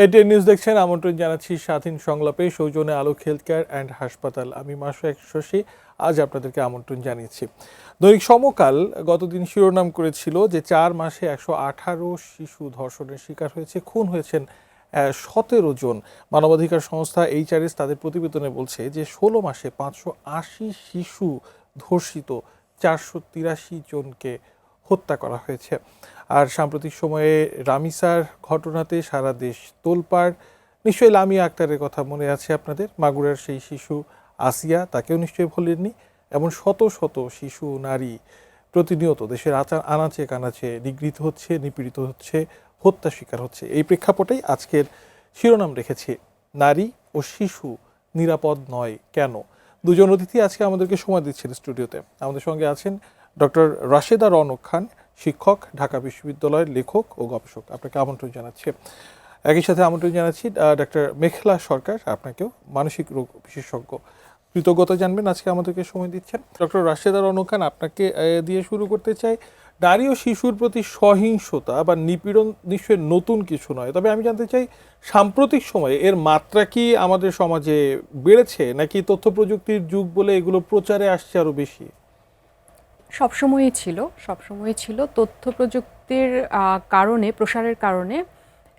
ATN news দেখছেন। আমন্ত্রণ জানাচ্ছি স্বাধীন সংলাপে, সৌজন্যে আলোক হেলথ কেয়ার অ্যান্ড হাসপাতাল। আমি মাসুক শশী আজ আপনাদেরকে আমন্ত্রণ জানিয়েছি। দৈনিক সমকাল গতদিন শিরোনাম করেছিল যে 4 মাসে 118 শিশু ধর্ষণের শিকার হয়েছে, খুন হয়েছেন 17 জন। মানবাধিকার সংস্থা HRS তাদের প্রতিবেদনে বলছে যে 16 মাসে 580 শিশু ধর্ষিত, 483 জনকে হত্যা করা হয়েছে। আর সাম্প্রতিক সময়ে রামিসার ঘটনাতে সারা দেশ তোলপাড়। নিশ্চয়ই লামিয়া আক্তারের কথা মনে আছে আপনাদের, মাগুরার সেই শিশু আসিয়া, তাকেও নিশ্চয়ই ভোলেননি। এমন শত শত শিশু নারী প্রতিনিয়ত দেশের আনাচে কানাচে নিগৃহীত হচ্ছে, নিপীড়িত হচ্ছে, হত্যা শিকার হচ্ছে। এই প্রেক্ষাপটেই আজকের শিরোনাম রেখেছি, নারী ও শিশু নিরাপদ নয় কেন। দুজন অতিথি আজকে আমাদেরকে সময় দিচ্ছেন স্টুডিওতে। আমাদের সঙ্গে আছেন ডক্টর রাশেদা রওনক খান, শিক্ষক, ঢাকা বিশ্ববিদ্যালয়ের লেখক ও গবেষক। আপনাকে আমন্ত্রণ জানাচ্ছি। একই সাথে আমন্ত্রণ জানাচ্ছি ডক্টর মেখলা সরকার, আপনাকেও, মানসিক রোগ বিশেষজ্ঞ। কৃতজ্ঞতা জানবেন আজকে আমাদেরকে সময় দিচ্ছেন। ডক্টর রাশেদা রওনক খান, আপনাকে দিয়ে শুরু করতে চাই। নারী ও শিশুর প্রতি সহিংসতা বা নিপীড়ন নিশ্চয়ই নতুন কিছু নয়, তবে আমি জানতে চাই সাম্প্রতিক সময়ে এর মাত্রা কি আমাদের সমাজে বেড়েছে, নাকি তথ্য প্রযুক্তির যুগ বলে এগুলো প্রচারে আসছে আরও বেশি? সবসময়ই ছিল তথ্য প্রযুক্তির কারণে, প্রসারের কারণে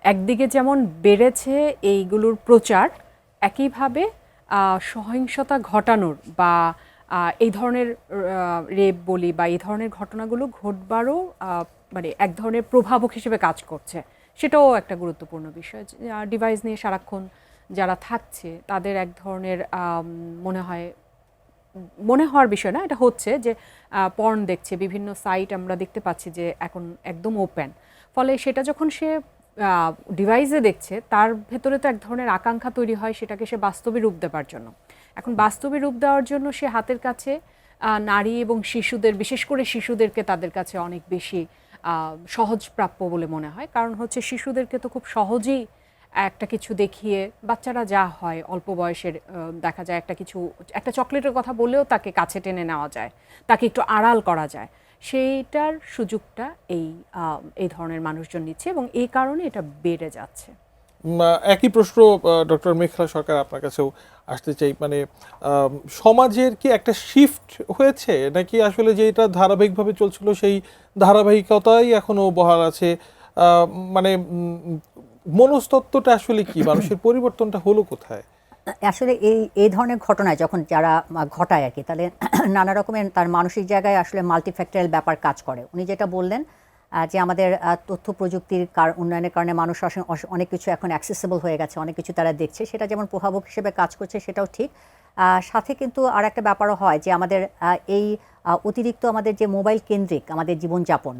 একদিকে যেমন বেড়েছে এইগুলোর প্রচার, একইভাবে সহিংসতা ঘটানোর বা এই ধরনের রেপ বলি বা এই ধরনের ঘটনাগুলো ঘটবারও মানে এক ধরনের প্রভাবক হিসেবে কাজ করছে। সেটাও একটা গুরুত্বপূর্ণ বিষয়। ডিভাইস নিয়ে সারাক্ষণ যারা থাকছে তাদের এক ধরনের মনে হওয়ার বিষয় না, এটা হচ্ছে যে পর্ন দেখছে, বিভিন্ন সাইট আমরা দেখতে পাচ্ছি যে এখন একদম ওপেন। ফলে সেটা যখন সে ডিভাইসে দেখছে, তার ভেতরে তো এক ধরনের আকাঙ্ক্ষা তৈরি হয় সেটাকে সে বাস্তবে রূপ দেওয়ার জন্য। এখন বাস্তবে রূপ দেওয়ার জন্য সে হাতের কাছে নারী এবং শিশুদের, বিশেষ করে শিশুদেরকে তাদের কাছে অনেক বেশি সহজপ্রাপ্য বলে মনে হয়। কারণ হচ্ছে শিশুদেরকে তো খুব সহজেই একটা কিছু দেখিয়ে, বাচ্চারা যা হয় অল্প বয়সের, দেখা যায় একটা চকলেটের কথা বললেও তাকে কাছে টেনে নেওয়া যায়, তাকে একটু আড়াল করা যায়। সেইটার সুযোগটা এই ধরনের মানুষজন নিচ্ছে এবং এই কারণে এটা বেড়ে যাচ্ছে। একই প্রশ্ন ডক্টর মেখলা সরকার আপনার কাছেও আসতে চাই। মানে সমাজের কি একটা শিফট হয়েছে, নাকি আসলে যে এটা ধারাবাহিকভাবে চলছিল সেই ধারাবাহিকতাই এখনো বহাল আছে? মানে মনস্তত্ত্বটা আসলে কি, মানুষের পরিবর্তনটা হলো কোথায়? আসলে এই ধরনের ঘটনায় যখন যারা ঘটায় আর কি, তাহলে নানা রকমের তার মানসিক জায়গায় আসলে মাল্টিফ্যাক্টরিয়াল ব্যাপার কাজ করে। উনি যেটা বললেন যে আমাদের তথ্য প্রযুক্তির উন্নয়নের কারণে মানুষ অনেক কিছু এখন অ্যাক্সেসিবল হয়ে গেছে, অনেক কিছু তারা দেখছে, সেটা যেমন প্রভাবক হিসেবে কাজ করছে সেটাও ঠিক। সাথে কিন্তু আর একটা ব্যাপারও হয় যে আমাদের এই অতিরিক্ত আমাদের যে মোবাইল কেন্দ্রিক আমাদের জীবনযাপন,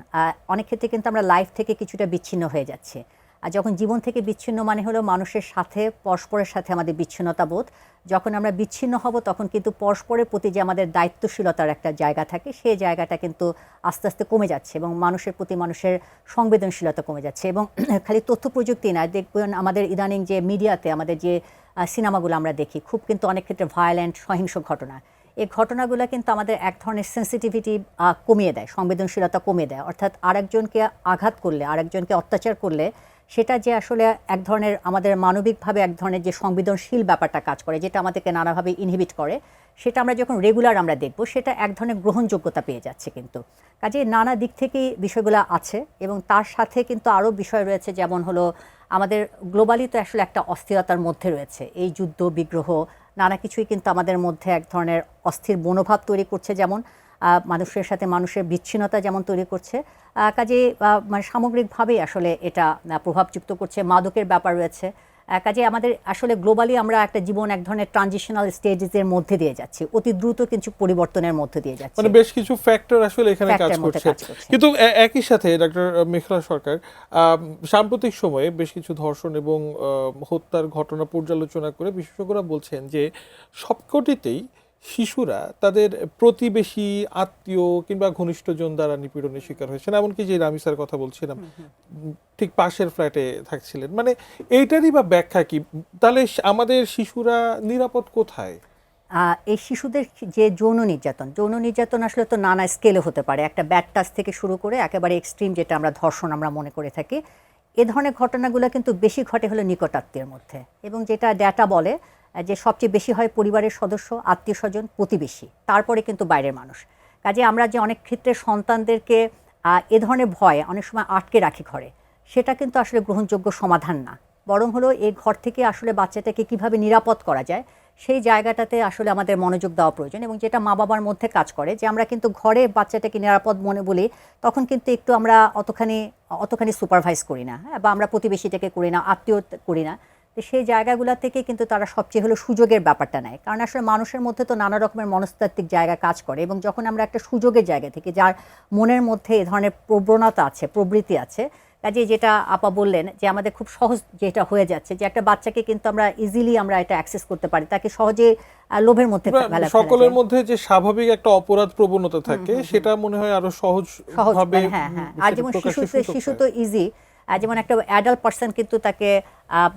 অনেক ক্ষেত্রে কিন্তু আমরা লাইফ থেকে কিছুটা বিচ্ছিন্ন হয়ে যাচ্ছে। আর যখন জীবন থেকে বিচ্ছিন্ন মানে হলো মানুষের সাথে, পরস্পরের সাথে আমাদের বিচ্ছিন্নতা বোধ। যখন আমরা বিচ্ছিন্ন হব তখন কিন্তু পরস্পরের প্রতি যে আমাদের দায়িত্বশীলতার একটা জায়গা থাকে, সেই জায়গাটা কিন্তু আস্তে আস্তে কমে যাচ্ছে এবং মানুষের প্রতি মানুষের সংবেদনশীলতা কমে যাচ্ছে। এবং খালি তথ্য প্রযুক্তি না, দেখবেন আমাদের ইদানিং যে মিডিয়াতে আমাদের যে সিনেমাগুলো আমরা দেখি, খুব কিন্তু অনেক ক্ষেত্রে ভায়োলেন্ট, সহিংস ঘটনা, এই ঘটনাগুলো কিন্তু আমাদের এক ধরনের সেন্সিটিভিটি কমিয়ে দেয়, সংবেদনশীলতা কমিয়ে দেয়। অর্থাৎ আরেকজনকে আঘাত করলে, আরেকজনকে অত্যাচার করলে সেটা যে আসলে এক ধরনের আমাদের মানবিকভাবে এক ধরনের যে সংবেদনশীল ব্যাপারটা কাজ করে, যেটা আমাদেরকে নানাভাবে ইনহিবিট করে, সেটা আমরা যখন রেগুলার আমরা দেখব, সেটা এক ধরনের গ্রহণযোগ্যতা পেয়ে যাচ্ছে। কিন্তু কাজে নানা দিক থেকেই বিষয়গুলো আছে এবং তার সাথে কিন্তু আরও বিষয় রয়েছে, যেমন হলো আমাদের গ্লোবালি তো আসলে একটা অস্থিরতার মধ্যে রয়েছে। এই যুদ্ধ বিগ্রহ নানা কিছুই কিন্তু আমাদের মধ্যে এক ধরনের অস্থির মনোভাব তৈরি করছে, যেমন মানুষের সাথে মানুষের বিচ্ছিন্নতা যেমন তৈরি করছে, কাজে মানে সামগ্রিকভাবেই আসলে এটা প্রভাবযুক্ত করছে। মাদকের ব্যাপার রয়েছে। কাজে আমাদের আসলে গ্লোবালি আমরা একটা জীবন এক ধরনের ট্রানজিশনাল স্টেজের মধ্যে দিয়ে যাচ্ছি, অতি দ্রুত কিছু পরিবর্তনের মধ্যে দিয়ে যাচ্ছি। মানে বেশ কিছু ফ্যাক্টর আসলে এখানে কাজ করছে। কিন্তু একই সাথে ডক্টর মেখলা সরকার, সাম্প্রতিক সময়ে বেশ কিছু ধর্ষণ এবং হত্যার ঘটনা পর্যালোচনা করে বিশেষজ্ঞরা বলছেন যে সবকটিতেই শিশুরা তাদের প্রতিবেশী, আত্মীয় কিংবা ঘনিষ্ঠজন দ্বারা নিপীড়নের শিকার হয়েছেন। এমনকি যে রামিসার কথা বলছিলাম, ঠিক পাশের ফ্ল্যাটে থাকছিলেন। মানে এইটারই বা ব্যাখ্যা কি? তাহলে আমাদের শিশুরা নিরাপদ কোথায়? এই শিশুদের যে যৌন নির্যাতন আসলে তো নানা স্কেলে হতে পারে। একটা ব্যাড টাচ থেকে শুরু করে একেবারে এক্সট্রিম, যেটা আমরা ধর্ষণ আমরা মনে করে থাকি। এ ধরনের ঘটনাগুলো কিন্তু বেশি ঘটে হলো নিকটাত্মীয়ের মধ্যে, এবং যেটা ডেটা বলে যে সবচেয়ে বেশি হয় পরিবারের সদস্য, আত্মীয় স্বজন, প্রতিবেশী, তারপরে কিন্তু বাইরের মানুষ। কাজে আমরা যে অনেক ক্ষেত্রে সন্তানদেরকে এ ধরনের ভয় অনেক সময় আটকে রাখি ঘরে, সেটা কিন্তু আসলে গ্রহণযোগ্য সমাধান না। বরং হলো এই ঘর থেকে আসলে বাচ্চাটাকে কিভাবে নিরাপদ করা যায় সেই জায়গাটাতে আসলে আমাদের মনোযোগ দেওয়া প্রয়োজন। এবং যেটা মা বাবার মধ্যে কাজ করে যে আমরা কিন্তু ঘরে বাচ্চাটাকে নিরাপদ মনে বলি, তখন কিন্তু একটু আমরা অতখানি সুপারভাইজ করি না, হ্যাঁ, বা আমরা প্রতিবেশীটাকে করি না, আত্মীয় করি না। তো সেই জায়গাগুলো থেকে কিন্তু তারা সবচেয়ে হলো সুযোগের ব্যাপারটা নেয়, কারণ আসলে মানুষের মধ্যে তো নানা রকমের মনস্তাত্ত্বিক জায়গা কাজ করে, এবং যখন আমরা একটা সুযোগের জায়গা থেকে, যার মনের মধ্যে এ ধরনের প্রবণতা আছে, প্রবৃত্তি আছে, কাজে যেটা আপা বললেন যে আমাদের খুব সহজ যেটা হয়ে যাচ্ছে যে একটা বাচ্চাকে কিন্তু আমরা ইজিলি আমরা এটা অ্যাক্সেস করতে পারি, তাকে সহজে লোভের মধ্যে সকলের মধ্যে যে স্বাভাবিক একটা অপরাধ প্রবণতা থাকে সেটা মনে হয় আরো সহজ ভাবে। হ্যাঁ, আর যেমন শিশু তো ইজি, যেমন একটা অ্যাডাল্ট পার্সন কিন্তু তাকে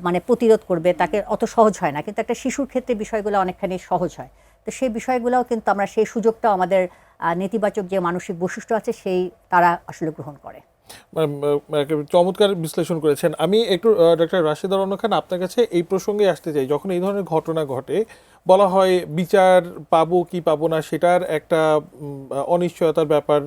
মানে প্রতিরোধ করবে, তাকে অত সহজ হয় না, কিন্তু একটা শিশুর ক্ষেত্রে বিষয়গুলো অনেকখানি সহজ হয়। তো সেই বিষয়গুলোও কিন্তু আমরা সেই সুযোগটাও আমাদের নেতিবাচক যে মানসিক বৈশিষ্ট্য আছে সেই তারা আসলে গ্রহণ করে। চমৎকার বিশ্লেষণ করেছেন। আমি একটু ডক্টর রাশেদা রওনা খান আপনার কাছে এই প্রসঙ্গে আসতে চাই। যখন এই ধরনের ঘটনা ঘটে বলা হয় বিচার পাবো কি পাবো না সেটার একটা অনিশ্চয়তার ব্যাপার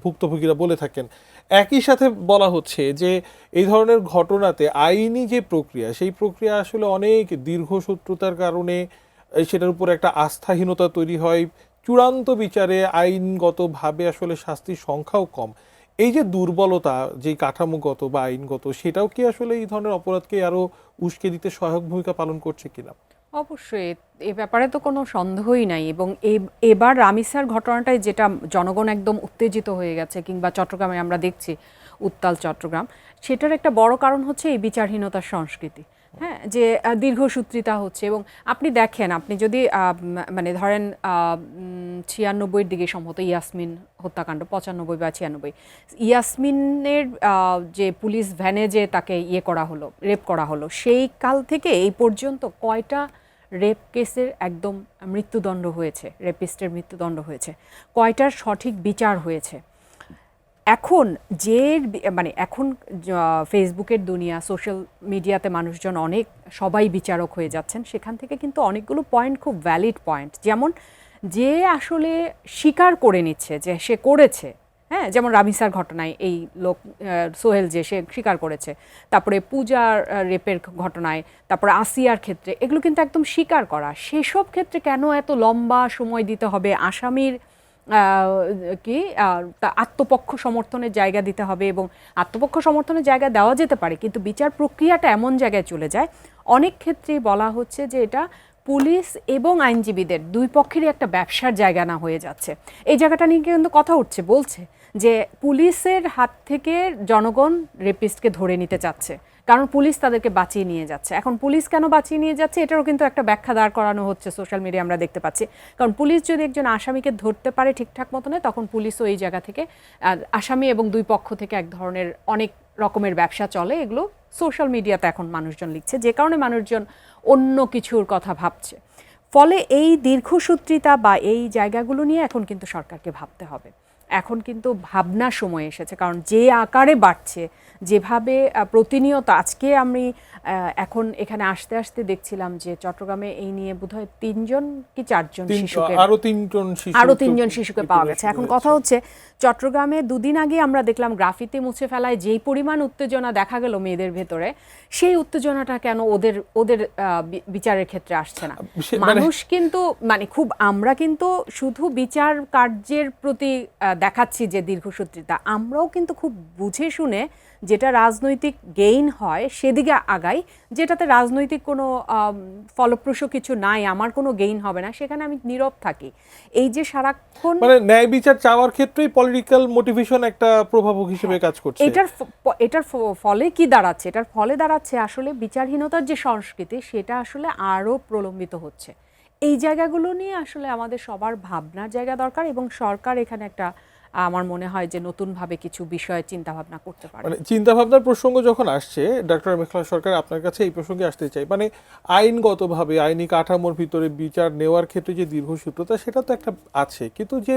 ভুক্তভোগীরা বলে থাকেন। একই সাথে বলা হচ্ছে যে এই ধরনের ঘটনাতে আইনি যে প্রক্রিয়া সেই প্রক্রিয়া আসলে অনেক দীর্ঘসূত্রতার কারণে সেটার উপর একটা আস্থাহীনতা তৈরি হয়, চূড়ান্ত বিচারে আইনগতভাবে আসলে শাস্তির সংখ্যাও কম। এই যে দুর্বলতা, যে কাঠামোগত বা আইনগত, সেটাও কি আসলে এই ধরনের অপরাধকে আরো উস্কে দিতে সহায়ক ভূমিকা পালন করছে কিনা? অবশ্যই এ ব্যাপারে তো কোনো সন্দেহই নাই। এবং এবার রামিসার ঘটনাটায় যেটা জনগণ একদম উত্তেজিত হয়ে গেছে, কিংবা চট্টগ্রামে আমরা দেখছি উত্তাল চট্টগ্রাম, সেটার একটা বড় কারণ হচ্ছে এই বিচারহীনতার সংস্কৃতি। হ্যাঁ, যে দীর্ঘসূত্রিতা হচ্ছে। এবং আপনি দেখেন, আপনি যদি মানে ধরেন 96-এর দিকে সম্ভবত ইয়াসমিন হত্যাকাণ্ড, 95 বা 96, ইয়াসমিনের যে পুলিশ ভ্যানে যে তাকে করা হলো, রেপ করা হলো, সেই কাল থেকে এই পর্যন্ত কয়টা রেপ কেসের একদম মৃত্যুদণ্ড হয়েছে, রেপিস্টের মৃত্যুদণ্ড হয়েছে, কয়টার সঠিক বিচার হয়েছে। এখন মানে এখন ফেসবুকের দুনিয়া, সোশ্যাল মিডিয়াতে মানুষজন সবাই বিচারক হয়ে যাচ্ছেন, সেখান থেকে কিন্তু অনেকগুলো পয়েন্ট খুব ভ্যালিড পয়েন্ট, যেমন যে আসলে স্বীকার করে নিচ্ছে যে সে করেছে। হ্যাঁ, যেমন রামিসার ঘটনায় এই লোক সোহেল যে সে স্বীকার করেছে, তারপরে পূজার রেপের ঘটনায়, তারপরে আসিয়ার ক্ষেত্রে, এগুলো কিন্তু একদম স্বীকার করা। সেসব ক্ষেত্রে কেন এত লম্বা সময় দিতে হবে? আসামির আত্মপক্ষ সমর্থনের জায়গা দিতে হবে, এবং আত্মপক্ষ সমর্থনের জায়গা দেওয়া যেতে পারে, কিন্তু বিচার প্রক্রিয়াটা এমন জায়গায় চলে যায় অনেক ক্ষেত্রেই বলা হচ্ছে যে এটা পুলিশ এবং আইনজীবীদের দুই পক্ষেরই একটা ব্যবসার জায়গা না হয়ে যাচ্ছে। এই জায়গাটা নিয়ে কিন্তু কথা উঠছে, বলছে যে পুলিশের হাত থেকে জনগণ রেপিস্টকে ধরে নিতে চাচ্ছে, কারণ পুলিশ তাদেরকে বাঁচিয়ে নিয়ে যাচ্ছে। এখন পুলিশ কেন বাঁচিয়ে নিয়ে যাচ্ছে এটারও কিন্তু একটা ব্যাখ্যা দাঁড় করানো হচ্ছে সোশ্যাল মিডিয়া, আমরা দেখতে পাচ্ছি। কারণ পুলিশ যদি একজন আসামিকে ধরতে পারে ঠিকঠাক মতনে, তখন পুলিশও এই জায়গা থেকে আসামি এবং দুই পক্ষ থেকে এক ধরনের অনেক রকমের ব্যবসা চলে। এগুলো সোশ্যাল মিডিয়াতে এখন মানুষজন লিখছে, যে কারণে মানুষজন অন্য কিছুর কথা ভাবছে। ফলে এই দীর্ঘসূত্রিতা বা এই জায়গাগুলো নিয়ে এখন কিন্তু সরকারকে ভাবতে হবে। এখন কিন্তু ভাবনার সময় এসেছে, কারণ যে আকারে বাড়ছে, যেভাবে প্রতিনিয়ত, আজকে আমি এখন এখানে আসতে আসতে দেখছিলাম যে চট্টগ্রামে এই নিয়ে বোধহয় 3জন কি 4জন শিশুকে, আরো 3জন শিশুকে পাওয়া গেছে। এখন কথা হচ্ছে চট্টগ্রামে 2 দিন আগে আমরা দেখলাম গ্রাফিতি মুছে ফেলায় যেই পরিমাণ উত্তেজনা দেখা গেল মেয়েদের ভেতরে, সেই উত্তেজনাটা কেন ওদের বিচারের ক্ষেত্রে আসছে না? মানুষ কিন্তু মানে আমরা কিন্তু শুধু বিচার কার্যের প্রতি দেখাচ্ছি যে দীর্ঘসূত্রিতা, আমরাও কিন্তু খুব বুঝে শুনে যেটা রাজনৈতিক গেইন হয় সেদিকে আগাই, যেটাতে রাজনৈতিক কোনো ফলপ্রসূ কিছু নাই, আমার কোনো গেইন হবে না, সেখানে আমি নীরব থাকি। এই যে সারাক্ষণ মানে ন্যায় বিচার চাওয়ার ক্ষেত্রেই পলিটিক্যাল মোটিভেশন একটা প্রভাবক হিসেবে কাজ করছে। এটার ফলে কি দাঁড়াচ্ছে? এটার ফলে দাঁড়াচ্ছে আসলে বিচারহীনতার যে সংস্কৃতি, সেটা আসলে আরো প্রলম্বিত হচ্ছে। এই জায়গাগুলো নিয়ে আসলে আমাদের সবার ভাবনার জায়গা দরকার, এবং সরকার এখানে একটা, আমার মনে হয় যে নতুনভাবে কিছু বিষয়ে চিন্তা ভাবনা করতে পারে। মানে চিন্তা ভাবনার প্রসঙ্গ যখন আসছে, ডক্টর মেখলা সরকার, আপনার কাছে এই প্রসঙ্গে আসতে চাই। মানে আইনগতভাবে আইনি কাঠামোর ভিতরে বিচার নেওয়ার ক্ষেত্রে যে দীর্ঘসূত্রতা, সেটা তো একটা আছে, কিন্তু যে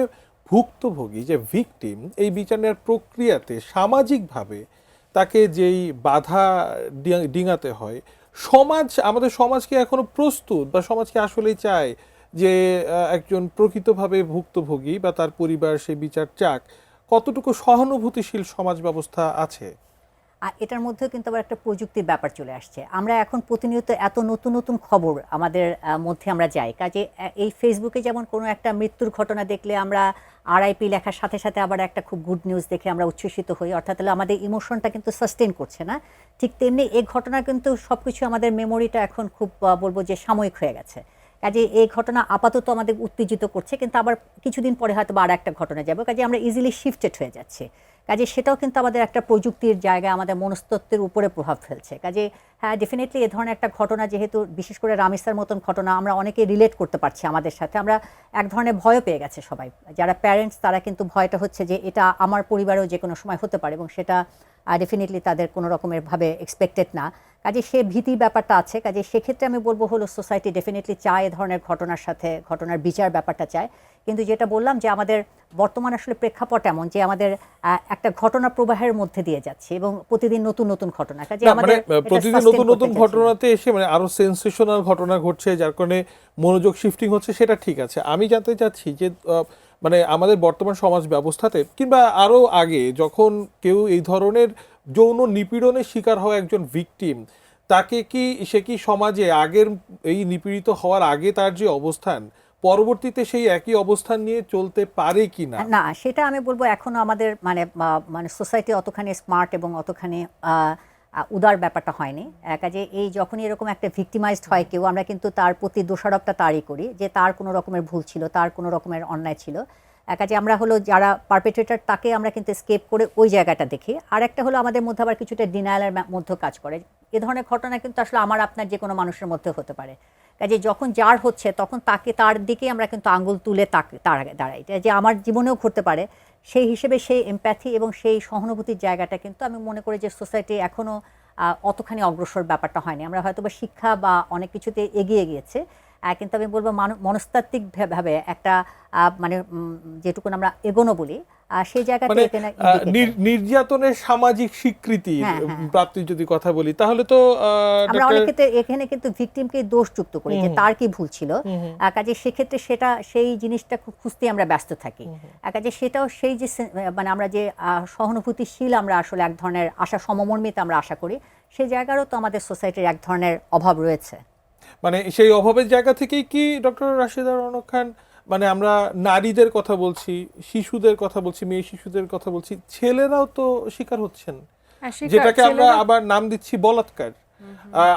ভুক্তভোগী, যে ভিকটিম, এই বিচার নেওয়ার প্রক্রিয়াতে সামাজিকভাবে তাকে যেই বাধা ডিঙাতে হয়, আমাদের সমাজ কি এখনো প্রস্তুত, বা সমাজ কি আসলেই চায় যে একজন প্রকৃতভাবে ভুক্তভোগী বা তার পরিবার সে বিচার চাক? কতটুকু সহানুভূতিশীল সমাজ ব্যবস্থা আছে? আর এটার মধ্যেও কিন্তু আবার একটা প্রযুক্তির ব্যাপার চলে আসছে। আমরা এখন প্রতিনিয়ত এত নতুন নতুন খবর আমাদের মধ্যে আমরা যাই, কাজে এই ফেসবুকে যেমন কোনো একটা মৃত্যুর ঘটনা দেখলে আমরা আরআইপি লেখার সাথে সাথে আবার একটা খুব গুড নিউজ দেখে আমরা উচ্ছ্বসিত হই, অর্থাৎ হলো আমাদের ইমোশনটা কিন্তু সাস্টেন করছে না। ঠিক তেমনি এই ঘটনা কিন্তু সব কিছু আমাদের মেমোরিটা এখন খুব বলবো যে সাময়িক হয়ে গেছে। কাজে এই ঘটনা আপাতত আমাদের উত্তেজিত করছে, কিন্তু আবার কিছুদিন পরে হয়তো আর একটা ঘটনা যাবে, কাজে আমরা ইজিলি শিফটেড হয়ে যাচ্ছি। কাজে সেটাও কিন্তু আমাদের একটা প্রযুক্তির জায়গায় আমাদের মনস্তত্ত্বের উপরে প্রভাব ফেলছে। কাজে হ্যাঁ, ডেফিনেটলি এ ধরনের একটা ঘটনা, যেহেতু বিশেষ করে রামিসার মতন ঘটনা আমরা অনেকে রিলেট করতে পারছি আমাদের সাথে, আমরা এক ধরনের ভয় পেয়ে গেছে সবাই। যারা প্যারেন্টস তারা কিন্তু ভয়টা হচ্ছে যে এটা আমার পরিবারেও যে কোনো সময় হতে পারে, এবং সেটা ডেফিনেটলি তাদের কোনো রকমের ভাবে এক্সপেক্টেড না। কাজে সে ভীতি ব্যাপারটা আছে। কাজে সেক্ষেত্রে আমি বলবো হলো সোসাইটি ডেফিনেটলি চায় এ ধরনের ঘটনার সাথে ঘটনার বিচার ব্যাপারটা চায়। কিন্তু যেটা বললাম যে আমাদের বর্তমান আসলে প্রেক্ষাপট এমন যে আমাদের একটা ঘটনা প্রবাহের মধ্যে দিয়ে যাচ্ছে এবং প্রতিদিন নতুন নতুন ঘটনা, কাজে আমাদের প্রতিদিন নতুন নতুন ঘটনাতে এসে আরো সেন্সেশনাল ঘটনা ঘটছে, যার কারণে মনোযোগ শিফটিং হচ্ছে, সেটা ঠিক আছে। আমি জানতে চাচ্ছি যে আমাদের বর্তমান সমাজ ব্যবস্থাতে কিংবা আরো আগে যখন কেউ এই ধরনের যৌন নিপীড়নের শিকার হয় একজন ভিকটিম, তাকে কি সে কি সমাজে আগের এই নিপীড়িত হওয়ার আগে তার যে অবস্থান, পরবর্তীতে সেই একই অবস্থান নিয়ে চলতে পারে কি না? না, সেটা আমি বলবো এখনো আমাদের মানে সোসাইটি অতখানি স্মার্ট এবং অতখানি উদার ব্যাপারটা হয়নি। কাজে এই যখনই এরকম একটা ভিক্টিমাইজড হয় কেউ, আমরা কিন্তু তার প্রতি দোষারোপটা তারই করি যে তার কোনো রকমের ভুল ছিল, তার কোনো রকমের অন্যায় ছিল। কাজে আমরা হলো যারা পারপেট্রেটর তাকে আমরা কিন্তু স্কেপ করে ওই জায়গাটা দেখি। আর একটা হলো আমাদের মধ্যে আবার কিছুটা ডিনায়ালের মধ্যে কাজ করে। এ ধরনের ঘটনা কিন্তু আসলে আমার আপনার যে কোনো মানুষের মধ্যে হতে পারে। কাজে যখন যার হচ্ছে তখন তার দিকে আমরা কিন্তু আঙ্গুল তুলে তার আগে দাঁড়াই, যে আমার জীবনেও ঘটতে পারে। সেই হিসেবে সেই এমপ্যাথি এবং সেই সহানুভূতির জায়গাটা কিন্তু আমি মনে করি যে সোসাইটি এখনও অতখানি অগ্রসর ব্যাপারটা হয়নি। আমরা হয়তো বা শিক্ষা বা অনেক কিছুতে এগিয়ে গিয়েছে, কিন্তু আমি বলবো মনস্তাত্ত্বিকভাবে একটা মানে যেটুকুন আমরা এগোনো বলি সেই জায়গাতে নির্যাতনের সামাজিক স্বীকৃতি প্রাপ্তির যদি কথা বলি, তাহলে তো আমরা অনেক ক্ষেত্রে এখানে কিন্তু ভিকটিমকে দোষযুক্ত করি যে তার কি ভুল ছিল। কাজে সেক্ষেত্রে সেই জিনিসটা খুঁজতে আমরা ব্যস্ত থাকি। কাজে সেটাও সেই যে আমরা যে সহানুভূতিশীল আমরা আসলে এক ধরনের আশা সমমর্মিত আমরা আশা করি, সেই জায়গারও তো আমাদের সোসাইটির এক ধরনের অভাব রয়েছে। সেই অভাবের জায়গা থেকেই কি ডক্টর রাশেদা রওনক খান, আমরা নারীদের কথা বলছি, শিশুদের কথা বলছি, মেয়ে শিশুদের কথা বলছি, ছেলেরাও তো শিকার হচ্ছেন, যেটাকে আমরা আবার নাম দিচ্ছি বলাৎকার।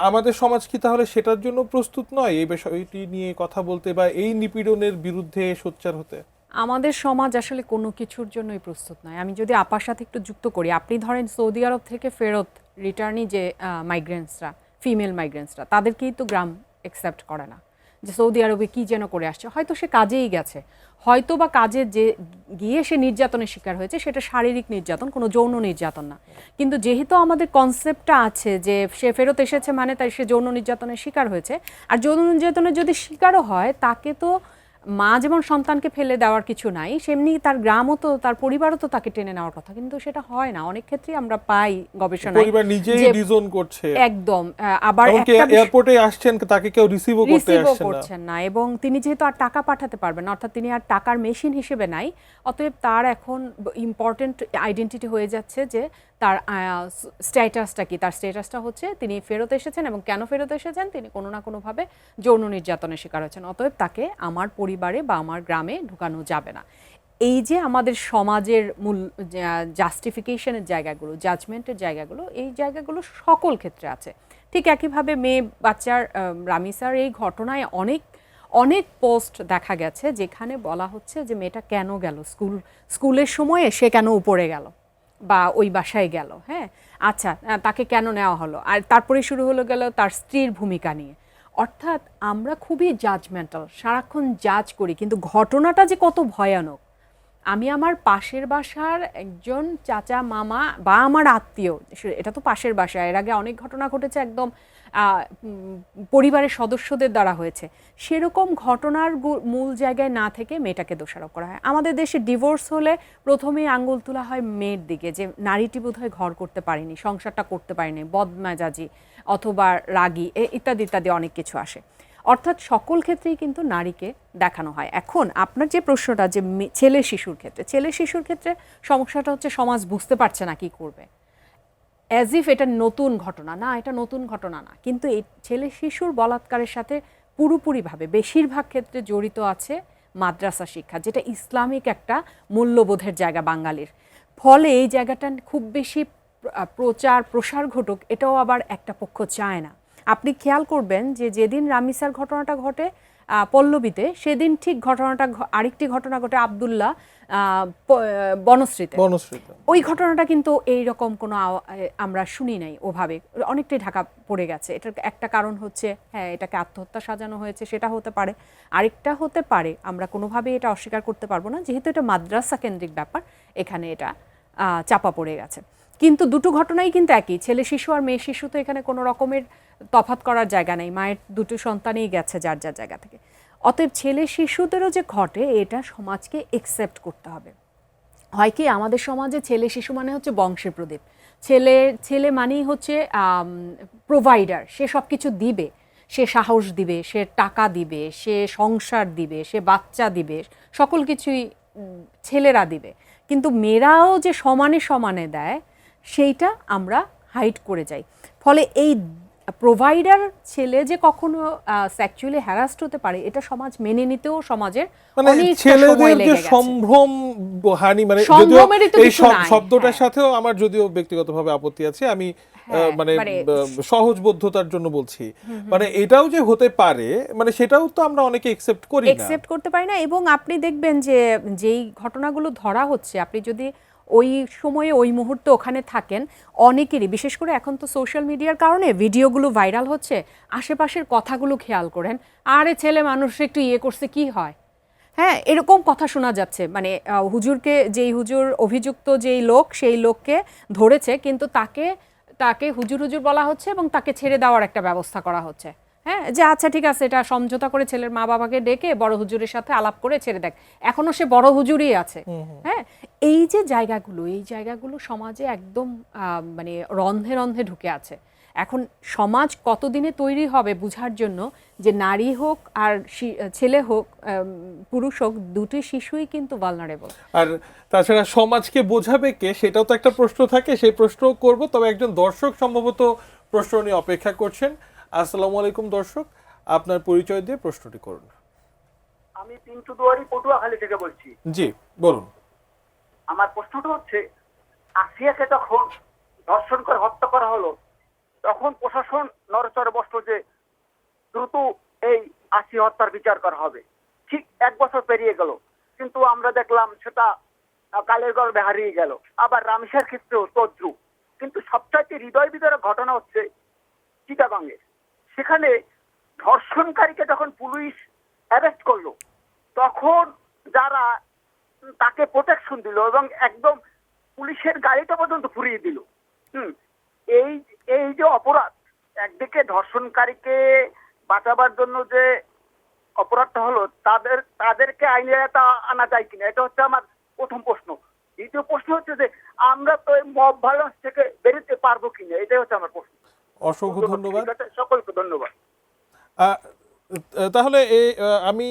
আমাদের সমাজ কি তাহলে সেটার জন্য প্রস্তুত নয়, এই বিষয়টি নিয়ে কথা বলতে বা এই নিপীড়নের বিরুদ্ধে সোচ্চার হতে? আমাদের সমাজ আসলে কোনো কিছুর জন্যই প্রস্তুত নয়। আমি যদি আপার সাথে একটু যুক্ত করি, আপনি ধরেন সৌদি আরব থেকে ফেরত রিটার্নি যে মাইগ্রেন্টসরা, ফিমেল মাইগ্রেন্টসরা, তাদেরকেই তো গ্রাম অ্যাকসেপ্ট করে না যে সৌদি আরবে কি যেন করে আসছে। হয়তো সে কাজেই গেছে, হয়তো বা কাজে যে গিয়ে সে নির্যাতনের শিকার হয়েছে, সেটা শারীরিক নির্যাতন, কোনো যৌন নির্যাতন না। কিন্তু যেহেতু আমাদের কনসেপ্টটা আছে যে সে ফেরত এসেছে মানে তাই সে যৌন নির্যাতনের শিকার হয়েছে, আর যৌন নির্যাতনের যদি শিকারও হয়, তাকে তো মা যেমন সন্তানকে ফেলে দেওয়ার কিছু নাই, সেমনি তার গ্রামও তো, তার পরিবারও তো তাকে টেনে নেওয়ার কথা, কিন্তু সেটা হয় না। অনেক ক্ষেত্রেই আমরা পাই গবেষণায় পরিবার নিজেই ডিজোন করছে, একদম। আবার এয়ারপোর্টে আসছেন, তাকে কেউ রিসিভও করছেন না, এবং তিনি যেহেতু আর টাকা পাঠাতে পারবেন না, অর্থাৎ তিনি আর টাকার মেশিন হিসেবে নাই, অতএব তার এখন ইম্পর্টেন্ট আইডেন্টিটি হয়ে যাচ্ছে যে তার স্ট্যাটাসটা কি। তার স্ট্যাটাসটা হচ্ছে তিনি ফেরত এসেছেন, এবং কেন ফেরত এসেছেন, তিনি কোনো না কোনোভাবে যৌন নির্যাতনের শিকার হয়েছেন, অতএব তাকে আমার পরিবারে বা আমার গ্রামে ঢুকানো যাবে না। এই যে আমাদের সমাজের মূল জাস্টিফিকেশনের জায়গাগুলো, জাজমেন্টের জায়গাগুলো, এই জায়গাগুলো সকল ক্ষেত্রে আছে। ঠিক একইভাবে মেয়ে বাচ্চার রামিসার এই ঘটনায় অনেক পোস্ট দেখা গেছে যেখানে বলা হচ্ছে যে মেয়েটা কেন গেল, স্কুলের সময়ে সে কেন উপরে গেল বা ওই বাসায় গেল, হ্যাঁ আচ্ছা তাকে কেন নেওয়া হলো, আর তারপরে শুরু হলো গেল তার স্ত্রীর ভূমিকা নিয়ে। অর্থাৎ আমরা খুবই জাজমেন্টাল, সারাক্ষণ জাজ করি, কিন্তু ঘটনাটা যে কত ভয়ানক আমি আমার পাশের বাসার একজন চাচা মামা বা আমার আত্মীয়, এটা তো পাশের বাসা, এর আগে অনেক ঘটনা ঘটেছে একদম পরিবারের সদস্যদের দ্বারা হয়েছে, সেরকম ঘটনার মূল জায়গায় না থেকে মেয়েটাকে দোষারোপ করা হয়। আমাদের দেশে ডিভোর্স হলে প্রথমেই আঙ্গুল তোলা হয় মেয়ের দিকে, যে নারীটি বোধহয় ঘর করতে পারেনি, সংসারটা করতে পারেনি, বদমেজাজি অথবা রাগী ইত্যাদি ইত্যাদি অনেক কিছু আসে। অর্থাৎ সকল ক্ষেত্রেই কিন্তু নারীকে দেখানো হয়। এখন আপনার যে প্রশ্নটা যে ছেলে শিশুর ক্ষেত্রে সমস্যাটা হচ্ছে সমাজ বুঝতে পারছে না কি করবে, অ্যাজ ইফ এটা নতুন ঘটনা না, এটা নতুন ঘটনা না, কিন্তু এই ছেলে শিশুর বলাৎকারের সাথে পুরোপুরিভাবে বেশিরভাগ ক্ষেত্রে জড়িত আছে মাদ্রাসা শিক্ষা, যেটা ইসলামিক একটা মূল্যবোধের জায়গা বাঙালির। ফলে এই জায়গাটা খুব বেশি প্রচার প্রসার ঘটুক এটাও আবার একটা পক্ষ চায় না। আপনি খেয়াল করবেন যে যেদিন রামিসার ঘটনাটা ঘটে পল্লবীতে, সেদিন ঠিক ঘটনাটা আরেকটি ঘটনা ঘটে আব্দুল্লাহ বনশ্রীতে। ওই ঘটনাটা কিন্তু এইরকম কোনো আমরা শুনি নাই ওভাবে, অনেকটাই ঢাকা পড়ে গেছে। এটার একটা কারণ হচ্ছে হ্যাঁ এটাকে আত্মহত্যা সাজানো হয়েছে, সেটা হতে পারে। আরেকটা হতে পারে, আমরা কোনোভাবে এটা অস্বীকার করতে পারবো না, যেহেতু এটা মাদ্রাসা কেন্দ্রিক ব্যাপার, এখানে এটা চাপা পড়ে গেছে। কিন্তু দুটো ঘটনাই কিন্তু একই, ছেলে শিশু আর মেয়ে শিশু, তো এখানে কোনো রকমের তফাৎ করার জায়গা নেই, মায়ের দুটো সন্তানই গেছে যার যার জায়গা থেকে। অতএব ছেলে শিশুদেরও যে ঘটে এটা সমাজকে একসেপ্ট করতে হবে। হয় কি আমাদের সমাজে ছেলে শিশু মানে হচ্ছে বংশের প্রদীপ, ছেলে মানেই হচ্ছে প্রোভাইডার, সে সব কিছু দিবে, সে সাহস দিবে, সে টাকা দিবে, সে সংসার দিবে, সে বাচ্চা দিবে, সকল কিছুই ছেলেরা দিবে। কিন্তু মেয়েরাও যে সমানে সমানে দেয় সেইটা আমরা হাইড করে যাই। ফলে এই প্রোভাইডার ছেলে যে কখনো সেক্সুয়ালি হ্যারাসড হতে পারে এটা সমাজ মেনে নিতেও সমাজের অনেক সময় লেগে গেছে। সম্ভ্রম হানি, মানে যদিও এই শব্দটার সাথেও আমার যদিও ব্যক্তিগতভাবে আপত্তি আছে, আমি মানে সহজবোধ্যতার জন্য বলছি, মানে এটাও যে হতে পারে মানে সেটাও তো আমরা অনেকে একসেপ্ট করতে পারি না। এবং আপনি দেখবেন যে যেই ঘটনাগুলো ধরা হচ্ছে, আপনি যদি ওই সময়ে ওই মুহূর্তে ওখানে থাকেন, অনেকেরই, বিশেষ করে এখন তো সোশ্যাল মিডিয়ার কারণে ভিডিওগুলো ভাইরাল হচ্ছে, আশেপাশের কথাগুলো খেয়াল করেন, আরে ছেলে মানুষ একটু ইয়ে করছে কি হয়, হ্যাঁ এরকম কথা শোনা যাচ্ছে। মানে হুজুরকে, যেই হুজুর অভিযুক্ত যেই লোক, সেই লোককে ধরেছে কিন্তু তাকে হুজুর বলা হচ্ছে এবং তাকে ছেড়ে দেওয়ার একটা ব্যবস্থা করা হচ্ছে। হ্যাঁ, যে আচ্ছা ঠিক আছে, এটা সমঝোতা করে ছেলের মা বাবাকে ডেকে বড় হুজুরের সাথে আলাপ করে ছেড়ে দেখ, এখনো সে বড় হুজুরই আছে। হ্যাঁ, এই যে জায়গাগুলো সমাজে একদম মানে রন্ধে রন্ধে ঢুকে আছে। এখন সমাজ কতদিনে তৈরি হবে বুঝার জন্য যে নারী হোক আর ছেলে হোক, পুরুষ হোক, দুটি শিশুই কিন্তু ভালনারেবল। আর তাছাড়া সমাজকে বোঝাবে কে, সেটাও তো একটা প্রশ্ন থাকে, সেই প্রশ্নও করব। তবে একজন দর্শক সম্ভবত প্রশ্ন নিয়ে অপেক্ষা করছেন। আসসালামু আলাইকুম দর্শক, আপনার পরিচয় দিয়ে প্রশ্নটি করুন। আমি পিন্টু দুয়ারি পটুয়াখালী থেকে বলছি। জি বলুন। আমার প্রশ্নটা হচ্ছে, আসিয়াকে যখন ধর্ষণ করে হত্যা করা হলো তখন প্রশাসন নড়চড়ে বসলো যে দ্রুত এই আসিয়া হত্যার বিচার করা হবে। ঠিক 1 বছর পেরিয়ে গেল, কিন্তু আমরা দেখলাম সেটা কালের গর্ভে হারিয়ে গেল। আবার রামিসার ক্ষেত্রেও তদ্রুপ। কিন্তু সবচাইতে হৃদয় বিদারক ঘটনা হচ্ছে চিটাগাঙ্গে। সেখানে ধর্ষণকারীকে যখন পুলিশ অ্যারেস্ট করলো তখন যারা তাকে প্রোটেকশন দিল এবং একদম পুলিশের গাড়িটা পর্যন্ত ফুরিয়ে দিল। এই যে অপরাধ, একদিকে ধর্ষণকারীকে বাঁচাবার জন্য যে অপরাধটা হলো, তাদেরকে আইনে আনা যায় কিনা, এটা হচ্ছে আমার প্রথম প্রশ্ন। দ্বিতীয় প্রশ্ন হচ্ছে যে আমরা তো এই মব ভায়োলেন্স থেকে বেরোতে পারবো কিনা, এটাই হচ্ছে আমার প্রশ্ন। অসংখ্য ধন্যবাদ, সকলকে ধন্যবাদ। তাহলে আমি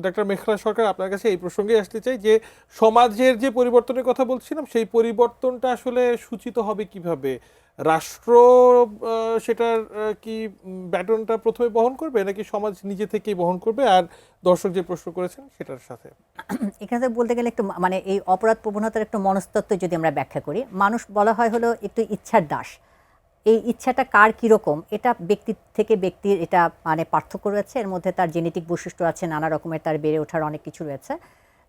ডাক্তার মেখলা সরকার আপনার কাছে এই প্রসঙ্গে আসতে চাই যে সমাজের যে পরিবর্তনের কথা বলছিলাম, সেই পরিবর্তনটা আসলে সূচিত হবে কিভাবে? রাষ্ট্র সেটার কি ব্যাটনটা প্রথমে বহন করবে নাকি সমাজ নিজে থেকেই বহন করবে? আর দর্শক যে প্রশ্ন করেছেন সেটার সাথে এখানে বলতে গেলে একটু মানে এই অপরাধ প্রবণতার একটু মনস্তত্ত্ব যদি আমরা ব্যাখ্যা করি, মানুষ বলা হয় হলো একটু ইচ্ছার দাস। এই ইচ্ছাটা কার কীরকম এটা ব্যক্তি থেকে ব্যক্তির এটা মানে পার্থক্য রয়েছে, এর মধ্যে তার জেনেটিক বৈশিষ্ট্য আছে, নানা রকমের তার বেড়ে ওঠার অনেক কিছু রয়েছে।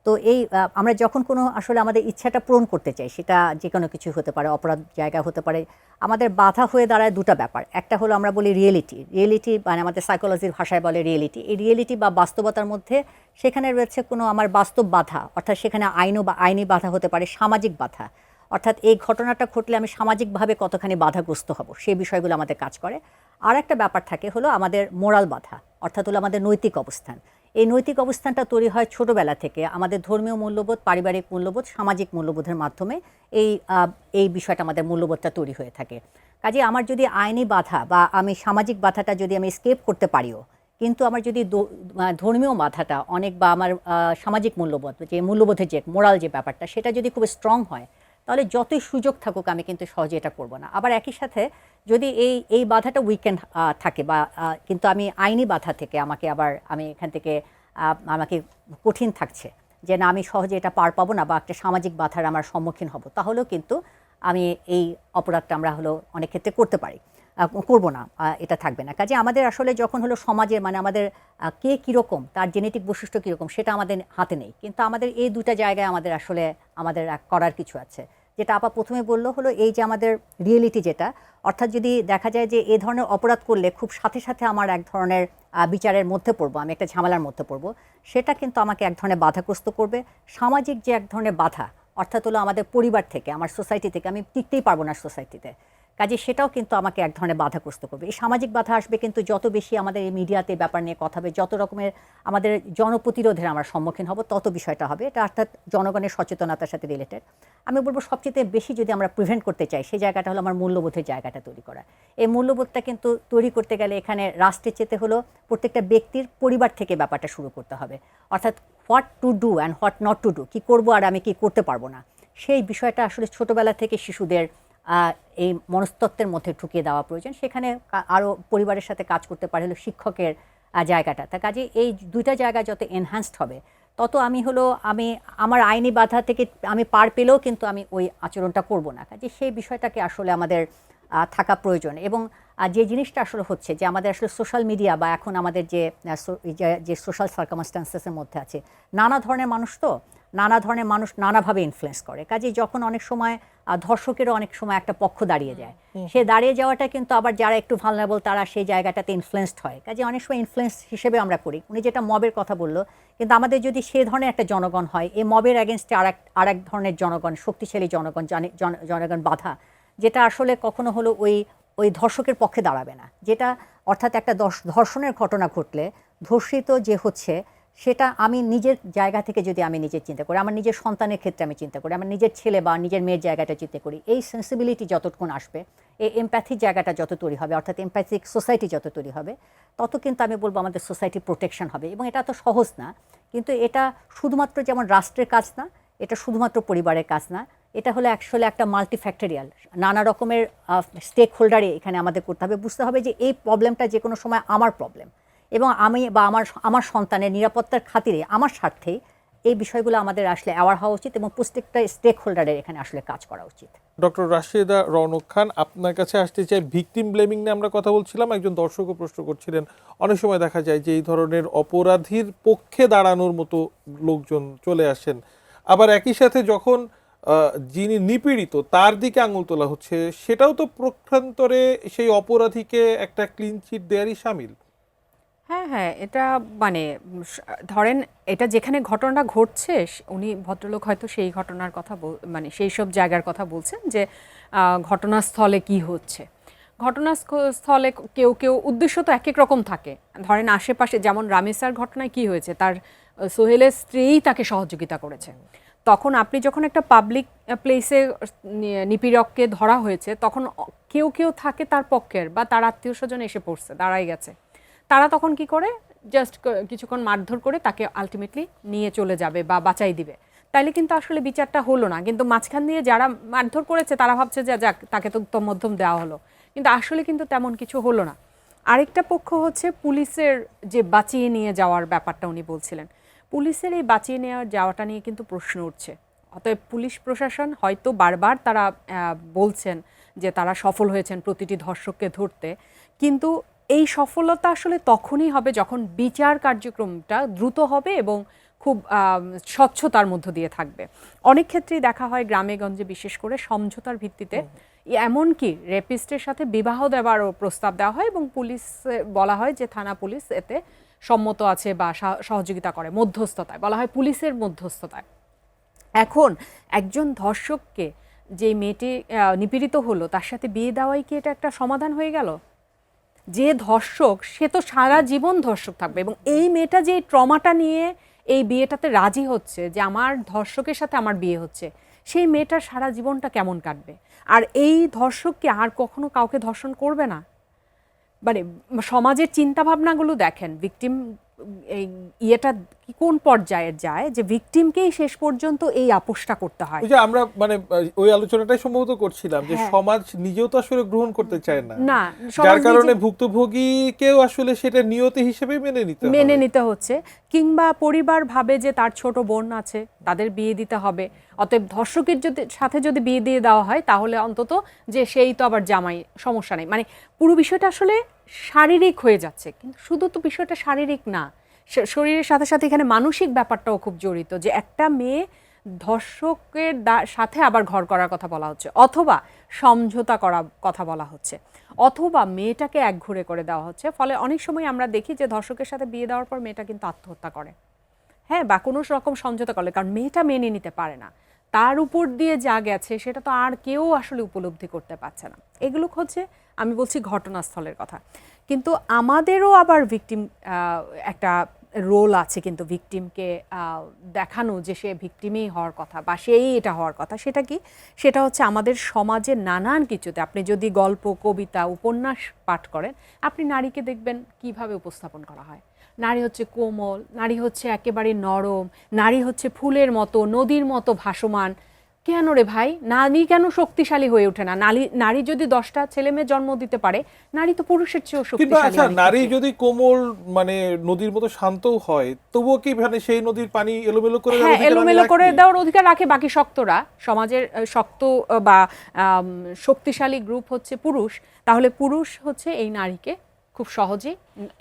তো এই আমরা যখন কোনো আসলে আমাদের ইচ্ছাটা পূরণ করতে চাই, সেটা যে কোনো কিছু হতে পারে, অপরাধ জায়গা হতে পারে, আমাদের বাধা হয়ে দাঁড়ায় দুটো ব্যাপার। একটা হলো আমরা বলি রিয়েলিটি মানে আমাদের সাইকোলজির ভাষায় বলে রিয়েলিটি। এই রিয়েলিটি বা বাস্তবতার মধ্যে সেখানে রয়েছে কোনো আমার বাস্তব বাধা, অর্থাৎ সেখানে আইনি বাধা হতে পারে, সামাজিক বাধা, অর্থাৎ এই ঘটনাটা ঘটলে আমি সামাজিকভাবে কতখানি বাধাগ্রস্ত হব, সেই বিষয়গুলো আমাদের কাজ করে। আর একটা ব্যাপার থাকে হলো আমাদের মোরাল বাধা, অর্থাৎ হলো আমাদের নৈতিক অবস্থান। এই নৈতিক অবস্থানটা তৈরি হয় ছোটোবেলা থেকে, আমাদের ধর্মীয় মূল্যবোধ, পারিবারিক মূল্যবোধ, সামাজিক মূল্যবোধের মাধ্যমে এই বিষয়টা আমাদের মূল্যবোধটা তৈরি হয়ে থাকে। কাজে আমার যদি আইনি বাধা বা আমি সামাজিক বাধাটা যদি আমি স্কেপ করতে পারিও, কিন্তু আমার যদি ধর্মীয় বাধাটা অনেক বা আমার সামাজিক মূল্যবোধ, যে মূল্যবোধের যে মোরাল যে ব্যাপারটা, সেটা যদি খুব স্ট্রং হয়, তাহলে যতই সুযোগ থাকুক আমি কিন্তু সহজে এটা করব না। আবার একই সাথে যদি এই বাধাটা উইকেন্ড থাকে বা কিন্তু আমি আইনি বাধা থেকে আমি এখান থেকে আমাকে কঠিন থাকছে যে না আমি সহজে এটা পার পাবো না বা একটা সামাজিক বাধার আমার সম্মুখীন হব, তাহলেও কিন্তু আমি এই অপরাধটা আমরা অনেক ক্ষেত্রে করতে পারি, করব না, এটা থাকবে না। কাজে আমাদের আসলে যখন সমাজের মানে আমাদের কে কীরকম, তার জেনেটিক বৈশিষ্ট্য কীরকম, সেটা আমাদের হাতে নেই, কিন্তু আমাদের এই দুটা জায়গায় আমাদের করার কিছু আছে। যেটা আপা প্রথমে বললো এই যে আমাদের রিয়েলিটি যেটা, অর্থাৎ যদি দেখা যায় যে এই ধরনের অপরাধ করলে খুব সাথে সাথে আমার এক ধরনের বিচারের মধ্যে পড়বো, আমি একটা ঝামেলার মধ্যে পড়বো, সেটা কিন্তু আমাকে এক ধরনের বাধাগ্রস্ত করবে। সামাজিক যে এক ধরনের বাধা, অর্থাৎ আমাদের পরিবার থেকে, আমার সোসাইটি থেকে, আমি টিকতেই পারবো না সোসাইটিতে, কাজে সেটাও কিন্তু আমাকে এক ধরনের বাধাগ্রস্ত করবে। এই সামাজিক বাধা আসবে কিন্তু যত বেশি আমাদের এই মিডিয়াতে ব্যাপার নিয়ে কথা হবে, যত রকমের আমাদের জনপ্রতিরোধের আমরা সম্মুখীন হব, তত বিষয়টা হবে। এটা অর্থাৎ জনগণের সচেতনতার সাথে রিলেটেড। আমি বলবো সবচেয়ে বেশি যদি আমরা প্রিভেন্ট করতে চাই, সেই জায়গাটা হলো আমার মূল্যবোধের জায়গাটা তৈরি করা। এই মূল্যবোধটা কিন্তু তৈরি করতে গেলে এখানে রাষ্ট্রের চেতে প্রত্যেকটা ব্যক্তির পরিবার থেকে ব্যাপারটা শুরু করতে হবে। অর্থাৎ what to do and what not to do, কী করবো আর আমি কী করতে পারবো না, সেই বিষয়টা আসলে ছোটোবেলা থেকে শিশুদের এই মনস্তত্ত্বের মধ্যে ঢুকিয়ে দেওয়া প্রয়োজন। সেখানে আরও পরিবারের সাথে কাজ করতে পারে শিক্ষকের জায়গাটা। তা কাজে এই দুইটা জায়গা যত এনহ্যান্সড হবে, তত আমি আমার আইনি বাধা থেকে আমি পার পেলেও কিন্তু আমি ওই আচরণটা করব না। কাজে সেই বিষয়টাকে আসলে আমাদের থাকা প্রয়োজন। এবং যে জিনিসটা আসলে হচ্ছে যে আমাদের আসলে সোশ্যাল মিডিয়া বা এখন আমাদের যে সোশ্যাল সার্কামস্ট্যান্সেসের মধ্যে আছে, নানা ধরনের মানুষ নানাভাবে ইনফ্লুয়েন্স করে। কাজে যখন অনেক সময় ধর্ষকেরও অনেক সময় একটা পক্ষ দাঁড়িয়ে যায়, সে দাঁড়িয়ে যাওয়াটা কিন্তু আবার যারা একটু ভালনারেবল তারা সেই জায়গাটাতে ইনফ্লুয়েসড হয়। কাজে অনেক সময় ইনফ্লুয়েন্স হিসেবে আমরা করি। উনি যেটা মবের কথা বললো, কিন্তু আমাদের যদি সে ধরনের একটা জনগণ হয়, এই মবের অ্যাগেনস্টে আরেক ধরনের জনগণ, শক্তিশালী জনগণ বাধা, যেটা আসলে কখনো ওই ধর্ষকের পক্ষে দাঁড়াবে না। যেটা অর্থাৎ একটা ধর্ষণের ঘটনা ঘটলে ধর্ষিত যে হচ্ছে, সেটা আমি নিজের জায়গা থেকে যদি আমি নিজের চিন্তা করি, আমার নিজের সন্তানের ক্ষেত্রে আমি চিন্তা করি, আমার নিজের ছেলে বা নিজের মেয়ের জায়গাটা চিন্তা করি, এই সেন্সিবিলিটি যতক্ষণ আসবে, এই এমপ্যাথির জায়গাটা যত তৈরি হবে, অর্থাৎ এমপ্যাথিক সোসাইটি যত তৈরি হবে, তত কিন্তু আমি বলবো আমাদের সোসাইটি প্রোটেকশন হবে। এবং এটা তো সহজ না, কিন্তু এটা শুধুমাত্র যেমন রাষ্ট্রের কাজ না, এটা শুধুমাত্র পরিবারের কাজ না, এটা হলো অ্যাকচুয়ালি একটা মাল্টিফ্যাক্টরিয়াল, নানা রকমের স্টেক হোল্ডারে এখানে আমাদের করতে হবে। বুঝতে হবে যে এই প্রবলেমটা যে কোনো সময় আমার প্রবলেম, এবং আমি বা আমার সন্তানের নিরাপত্তার খাতিরে, আমার স্বার্থেই এই বিষয়গুলো আমাদের আসলে অ্যাওয়ার হওয়া উচিত এবং প্রত্যেকটা স্টেক হোল্ডারের এখানে আসলে কাজ করা উচিত। ডক্টর রাশেদা রওনক খান, আপনার কাছে আসতে চাই। ভিকটিম ব্লেমিং নিয়ে আমরা কথা বলছিলাম, একজন দর্শকও প্রশ্ন করছিলেন, অনেক সময় দেখা যায় যে এই ধরনের অপরাধীর পক্ষে দাঁড়ানোর মতো লোকজন চলে আসেন, আবার একই সাথে যখন যিনি নিপীড়িত তার দিকে আঙুল তোলা হচ্ছে, সেটাও তো প্রক্ষান্তরে সেই অপরাধীকে একটা ক্লিন চিট দেয়ারই শামিল। হ্যাঁ, এটা ধরেন এটা যেখানে ঘটনাটা ঘটছে, উনি ভদ্রলোক হয়তো সেই ঘটনার কথা সেই সব জায়গার কথা বলছেন যে ঘটনাস্থলে কি হচ্ছে। ঘটনাস্থলে কেউ উদ্দেশ্য তো এক এক রকম থাকে। ধরেন আশেপাশে যেমন রামেসার ঘটনায় কি হয়েছে, তার সোহেলের স্ত্রীই তাকে সহযোগিতা করেছে। তখন আপনি যখন একটা পাবলিক প্লেসে নিপীড়ককে ধরা হয়েছে, তখন কেউ থাকে তার পক্ষের, বা তার আত্মীয় স্বজন এসে পড়ছে, দাঁড়াই গেছে, তারা তখন কি করে, জাস্ট কিছুক্ষণ মারধর করে তাকে আলটিমেটলি নিয়ে চলে যাবে বা বাঁচাই দিবে। তাইলে কিন্তু আসলে বিচারটা হলো না। কিন্তু মাঝখান দিয়ে যারা মারধর করেছে তারা ভাবছে যে যাক, তাকে তো উত্তম মধ্যম দেওয়া হলো, কিন্তু আসলে কিন্তু তেমন কিছু হলো না। আরেকটা পক্ষ হচ্ছে পুলিশের যে বাঁচিয়ে নিয়ে যাওয়ার ব্যাপারটা উনি বলছিলেন। পুলিশের এই বাঁচিয়ে নেওয়ার যাওয়াটা নিয়ে কিন্তু প্রশ্ন উঠছে। অতএব পুলিশ প্রশাসন হয়তো বারবার তারা বলছেন যে তারা সফল হয়েছেন প্রতিটি ধর্ষককে ধরতে, কিন্তু এই সফলতা আসলে তখনই হবে যখন বিচার কার্যক্রমটা দ্রুত হবে এবং খুব স্বচ্ছতার মধ্য দিয়ে থাকবে। অনেক ক্ষেত্রেই দেখা হয় গ্রামেগঞ্জে বিশেষ করে সমঝোতার ভিত্তিতে, এমনকি রেপিস্টের সাথে বিবাহ দেওয়ারও প্রস্তাব দেওয়া হয় এবং পুলিশ বলা হয় যে থানা পুলিশ এতে সম্মত আছে বা সহযোগিতা করে, মধ্যস্থতায় বলা হয় পুলিশের মধ্যস্থতায়। এখন একজন ধর্ষককে যে মেয়েটি নিপীড়িত হলো তার সাথে বিয়ে দেওয়াই কি এটা একটা সমাধান হয়ে গেল? যে ধর্ষক সে তো সারা জীবন ধর্ষক থাকবে, এবং এই মেয়েটা যে ট্রমাটা নিয়ে এই বিয়েটাতে রাজি হচ্ছে যে আমার ধর্ষকের সাথে আমার বিয়ে হচ্ছে, সেই মেয়েটার সারা জীবনটা কেমন কাটবে? আর এই ধর্ষক কি আর কখনো কাউকে ধর্ষণ করবে না? মানে সমাজের চিন্তাভাবনাগুলো দেখেন, ভিকটিম এই ইয়েটা কোন পর্যায়ে যায় যে ভিকটিমকেই শেষ পর্যন্ত এই আপোষটা করতে হয়। ওই যে আমরা মানে ওই আলোচনাটাই সম্ভবত করছিলাম যে সমাজ নিজেও তো আসলে গ্রহণ করতে চায় না, না, যার কারণে ভুক্তভোগীকেও আসলে সেটা নিয়তি হিসেবে মেনে নিতে হচ্ছে, কিংবা পরিবার ভাবে যে তার ছোট বোন আছে তাদের বিয়ে দিতে হবে, অতএব ধর্ষকের সাথে যদি বিয়ে দিয়ে দেওয়া হয় তাহলে অন্তত যে সেই তো আবার জামাই, সমস্যা নেই। মানে পুরো বিষয়টা আসলে শারীরিক হয়ে যাচ্ছে, কিন্তু শুধু তো বিষয়টা শারীরিক না, শরীরের সাথে সাথে এখানে মানসিক ব্যাপারটাও খুব জড়িত, যে একটা মেয়ে ধর্ষকের সাথে আবার ঘর করার কথা বলা হচ্ছে, অথবা সমঝোতা করার কথা বলা হচ্ছে, অথবা মেয়েটাকে একঘরে করে দেওয়া হচ্ছে। ফলে অনেক সময় আমরা দেখি যে ধর্ষকের সাথে বিয়ে দেওয়ার পর মেয়েটা কিন্তু আত্মহত্যা করে, হ্যাঁ, বা কোনো রকম সমঝোতা করলে, কারণ মেয়েটা মেনে নিতে পারে না তার উপর দিয়ে যা গেছে সেটা তো আর কেউ আসলে উপলব্ধি করতে পারছে না। এগুলো হচ্ছে, আমি বলছি ঘটনাস্থলের কথা, কিন্তু আমাদেরও আবার ভিকটিম একটা রোল আছে, কিন্তু ভিকটিমকে দেখানো যে সে ভিকটিমই হওয়ার কথা বা সেই এটা হওয়ার কথা। সেটা কি? সেটা হচ্ছে আমাদের সমাজের নানান কিছুতে, আপনি যদি গল্প, কবিতা, উপন্যাস পাঠ করেন, আপনি নারীকে দেখবেন কিভাবে উপস্থাপন করা হয়। নারী হচ্ছে কোমল, নারী হচ্ছে একেবারে নরম, নারী হচ্ছে ফুলের মতো, নদীর মতো ভাসমান। কেন রে ভাই, নারী কেন শক্তিশালী হয়ে ওঠে না? নারী যদি 10টা ছেলে মেয়ে জন্ম দিতে পারে, নারী তো পুরুষের চেয়েও কিন্তু শক্তিশালী। আচ্ছা, নারী যদি কোমল মানে নদীর মতো শান্তও হয়, তবুও কি মানে সেই নদীর পানি এলোমেলো করে হ্যাঁ, এলোমেলো করে দেওয়ার অধিকার রাখে বাকি শক্তরা। সমাজের শক্ত বা শক্তিশালী গ্রুপ হচ্ছে পুরুষ, তাহলে পুরুষ হচ্ছে এই নারীকে খুব সহজেই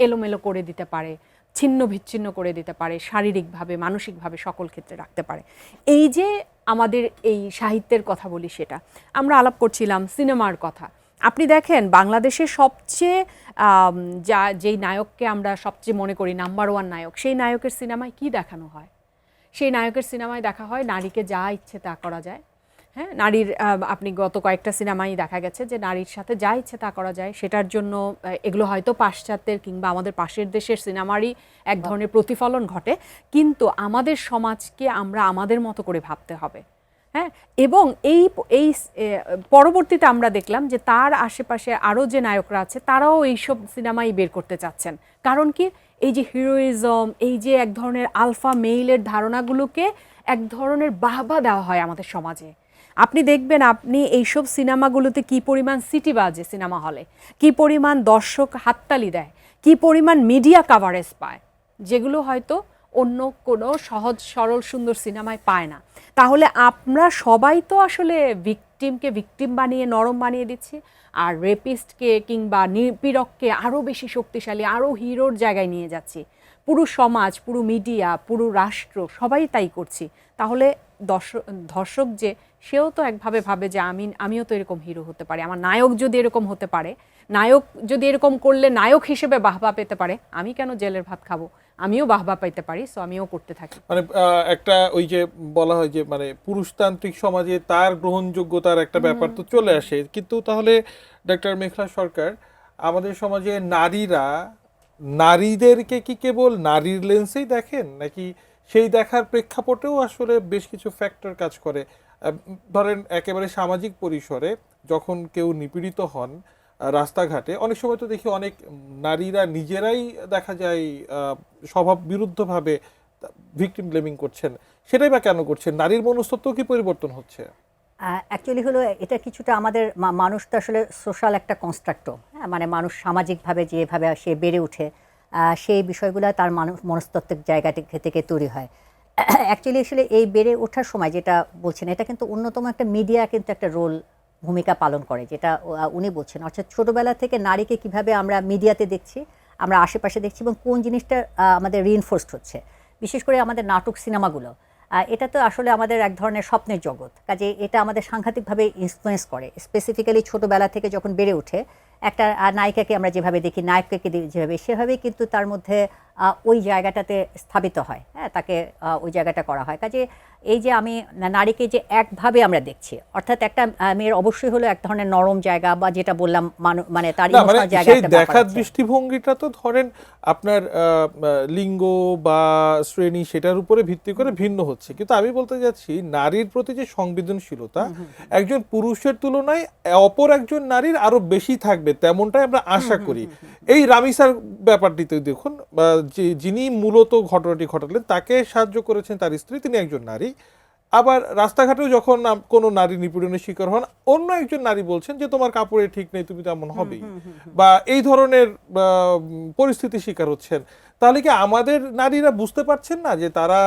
এলোমেলো করে দিতে পারে, ছিন্ন বিচ্ছিন্ন করে দিতে পারে, শারীরিকভাবে, মানসিকভাবে সকল ক্ষেত্রে রাখতে পারে। এই যে আমাদের এই সাহিত্যের কথা বলি, সেটা আমরা আলাপ করছিলাম সিনেমার কথা। আপনি দেখেন বাংলাদেশের সবচেয়ে যেই নায়ককে আমরা সবচেয়ে মনে করি নাম্বার 1 নায়ক, সেই নায়কের সিনেমায় কি দেখানো হয়? সেই নায়কের সিনেমায় দেখা হয় নারীকে যা ইচ্ছে তা করা যায়। হ্যাঁ, নারীর আপনি গত কয়েকটা সিনেমায় দেখা গেছে যে নারীর সাথে যা ইচ্ছে তা করা যায়। সেটার জন্য এগুলো হয়তো পাশ্চাত্যের কিংবা আমাদের পাশের দেশের সিনেমারই এক ধরনের প্রতিফলন ঘটে, কিন্তু আমাদের সমাজকে আমরা আমাদের মতো করে ভাবতে হবে। হ্যাঁ, এবং এই পরবর্তীতে আমরা দেখলাম যে তার আশেপাশে আরও যে নায়করা আছে তারাও এইসব সিনেমাই বের করতে চাচ্ছেন। কারণ কি? এই যে হিরোইজম, এই যে এক ধরনের আলফা মেইলের ধারণাগুলোকে এক ধরনের বাহবা দেওয়া হয় আমাদের সমাজে। আপনি দেখবেন, আপনি এইসব সিনেমাগুলোতে কি পরিমাণ সিটি বাজে সিনেমা হলে, কি পরিমাণ দর্শক হাততালি দেয়, কি পরিমাণ মিডিয়া কাভারেজ পায়, যেগুলো হয়তো অন্য কোনো সহজ সরল সুন্দর সিনেমায় পায় না। তাহলে আমরা সবাই তো আসলে ভিকটিমকে ভিকটিম বানিয়ে নরম বানিয়ে দিচ্ছি, আর রেপিস্টকে কিংবা নিপীড়ককে আরও বেশি শক্তিশালী, আরও হিরোর জায়গায় নিয়ে যাচ্ছি। পুরো সমাজ, পুরো মিডিয়া, পুরো রাষ্ট্র সবাই তাই করছি। তাহলে ধর্ষক যে, সেও তো একভাবে ভাবে যে আমিও তো এরকম হিরো হতে পারি, আমার নায়ক যদি এরকম হতে পারে, নায়ক যদি এরকম করলে নায়ক হিসেবে বাহবা পেতে পারে, আমি কেন জেলের ভাত খাবো? আমিও বাহবা পাইতে পারি, সো আমিও করতে থাকি। মানে একটা ওই যে বলা হয় যে মানে পুরুষতান্ত্রিক সমাজে তার গ্রহণযোগ্যতার একটা ব্যাপার তো চলে আসে। কিন্তু তাহলে ডক্টর মেঘলা সরকার, আমাদের সমাজে নারীদেরকে কি কেবল নারীর লেন্সেই দেখেন, নাকি সেই দেখার প্রেক্ষাপটেও আসলে বেশ কিছু ফ্যাক্টর কাজ করে? ধরেন একেবারে সামাজিক পরিসরে যখন কেউ নিপীড়িত হন রাস্তাঘাটে, অনেক সময় তো দেখি অনেক নারীরা নিজেরাই দেখা যায় স্বভাব বিরুদ্ধভাবে ভিকটিম ব্লেমিং করছেন। সেটাই বা কেন করছেন? নারীর মনস্তত্ত্ব কি পরিবর্তন হচ্ছে? অ্যাকচুয়ালি হলো এটা কিছুটা আমাদের মানুষ তো আসলে সোশ্যাল একটা কনস্ট্রাক্টর, হ্যাঁ, মানে মানুষ সামাজিকভাবে যেভাবে সে বেড়ে ওঠে, সেই বিষয়গুলো তার মনস্তত্ত্বের জায়গা থেকে তৈরি হয়। অ্যাকচুয়ালি আসলে এই বেড়ে ওঠার সময় যেটা বলছেন, এটা কিন্তু অন্যতম একটা মিডিয়া কিন্তু একটা ভূমিকা পালন করে, যেটা উনি বলছেন। অর্থাৎ ছোটোবেলা থেকে নারীকে কিভাবে আমরা মিডিয়াতে দেখছি, আমরা আশেপাশে দেখছি, এবং কোন জিনিসটা আমাদের রিইনফোর্সড হচ্ছে। বিশেষ করে আমাদের নাটক সিনেমাগুলো, এটা তো আসলে আমাদের এক ধরনের স্বপ্নের জগৎ, কাজে এটা আমাদের সাংঘাতিকভাবে ইনফ্লুয়েন্স করে। স্পেসিফিক্যালি ছোটোবেলা থেকে যখন বেড়ে ওঠে, একটা নায়িকাকে আমরা যেভাবে দেখি, নায়ককে যেভাবে, সেভাবেই কিন্তু তার মধ্যে ওই জায়গাটাতে স্থাপিত হয়, হ্যাঁ, তাকে ওই জায়গাটা করা হয়। কাজে এই যে আমি নারীকে যে একভাবে আমরা দেখছি, অর্থাৎ একটা মেয়ের অবশ্যই হলো এক ধরনের নরম জায়গা, বা যেটা বললাম মানে তার না, মানে ইমোশনাল জায়গা সেই একটা ব্যাপার দেখার আছে। দৃষ্টিভঙ্গিটা তো ধরেন আপনার লিঙ্গ বা শ্রেণী সেটার উপরে ভিত্তি করে ভিন্ন হচ্ছে, কিন্তু আমি বলতে যাচ্ছি নারীর প্রতি যে সংবেদনশীলতা একজন পুরুষের তুলনায় অপর একজন নারীর আরো বেশি থাকবে, তেমনটাই আমরা আশা করি। এই রামিসার ব্যাপারটিতে দেখুন, যিনি মূলত ঘটনাটি ঘটালেন তাকে সাহায্য করেছেন তার স্ত্রী, তিনি একজন নারী। আবার রাস্তাঘাটেও যখন কোনো নারী নিপীড়নের শিকার হন, অন্য একজন নারী বলছেন যে তোমার কাপড়ে ঠিক নেই, তুমি তেমন হবেই, বা এই ধরনের পরিস্থিতির শিকার হচ্ছেন। তাহলে কি আমাদের নারীরা বুঝতে পারছেন না যে তারা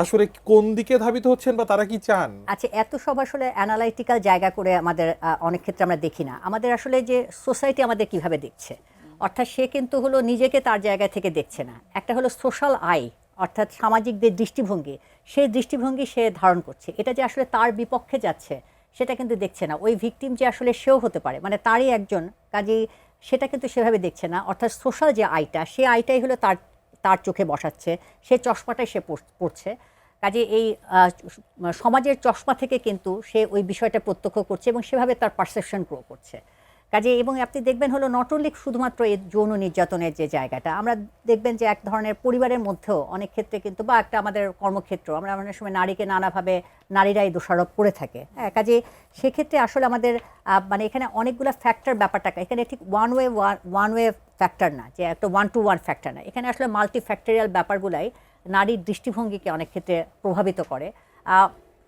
আসলে কোন দিকে ধাবিত হচ্ছেন বা তারা কি চান? আচ্ছা, এত সব আসলে অ্যানালাইটিক্যাল জায়গা করে আমাদের অনেক ক্ষেত্রে আমরা দেখি না। আমাদের আসলে যে সোসাইটি আমাদের কিভাবে দেখছে, অর্থাৎ সে কিন্তু হলো নিজেকে তার জায়গা থেকে দেখছে না। একটা হলো সোশ্যাল আই, অর্থাৎ সামাজিক যে দৃষ্টিভঙ্গি, সেই দৃষ্টিভঙ্গি সে ধারণ করছে। এটা যে আসলে তার বিপক্ষে যাচ্ছে সেটা কিন্তু দেখছে না। ওই ভিকটিম যে আসলে সেও হতে পারে, মানে তারই একজন, কাজেই সেটা কিন্তু সেভাবে দেখছে না। অর্থাৎ সোশ্যাল যে আইটা, সেই আইটাই হলো তার তার চোখে বসাচ্ছে, সে চশমাটাই সে পড়ছে। কাজে এই সমাজের চশমা থেকে কিন্তু সে ওই বিষয়টা প্রত্যক্ষ করছে এবং সেভাবে তার পারসেপশন গ্রো করছে। কাজে এবং আপনি দেখবেন হলো নট অনলি শুধুমাত্র এই যৌন নির্যাতনের যে জায়গাটা, আমরা দেখবেন যে এক ধরনের পরিবারের মধ্যেও অনেক ক্ষেত্রে কিন্তু, বা একটা আমাদের কর্মক্ষেত্র, আমরা অনেক সময় নারীকে নানাভাবে নারীরাই দোষারোপ করে থাকে, হ্যাঁ। কাজে সেক্ষেত্রে আসলে আমাদের মানে এখানে অনেকগুলো ফ্যাক্টর ব্যাপারটাকে, এখানে ঠিক ওয়ান ওয়ে ফ্যাক্টর না, যে একটা 1-to-1 ফ্যাক্টর না, এখানে আসলে মাল্টি ফ্যাক্টরিয়াল ব্যাপারগুলাই নারীর দৃষ্টিভঙ্গিকে অনেক ক্ষেত্রে প্রভাবিত করে।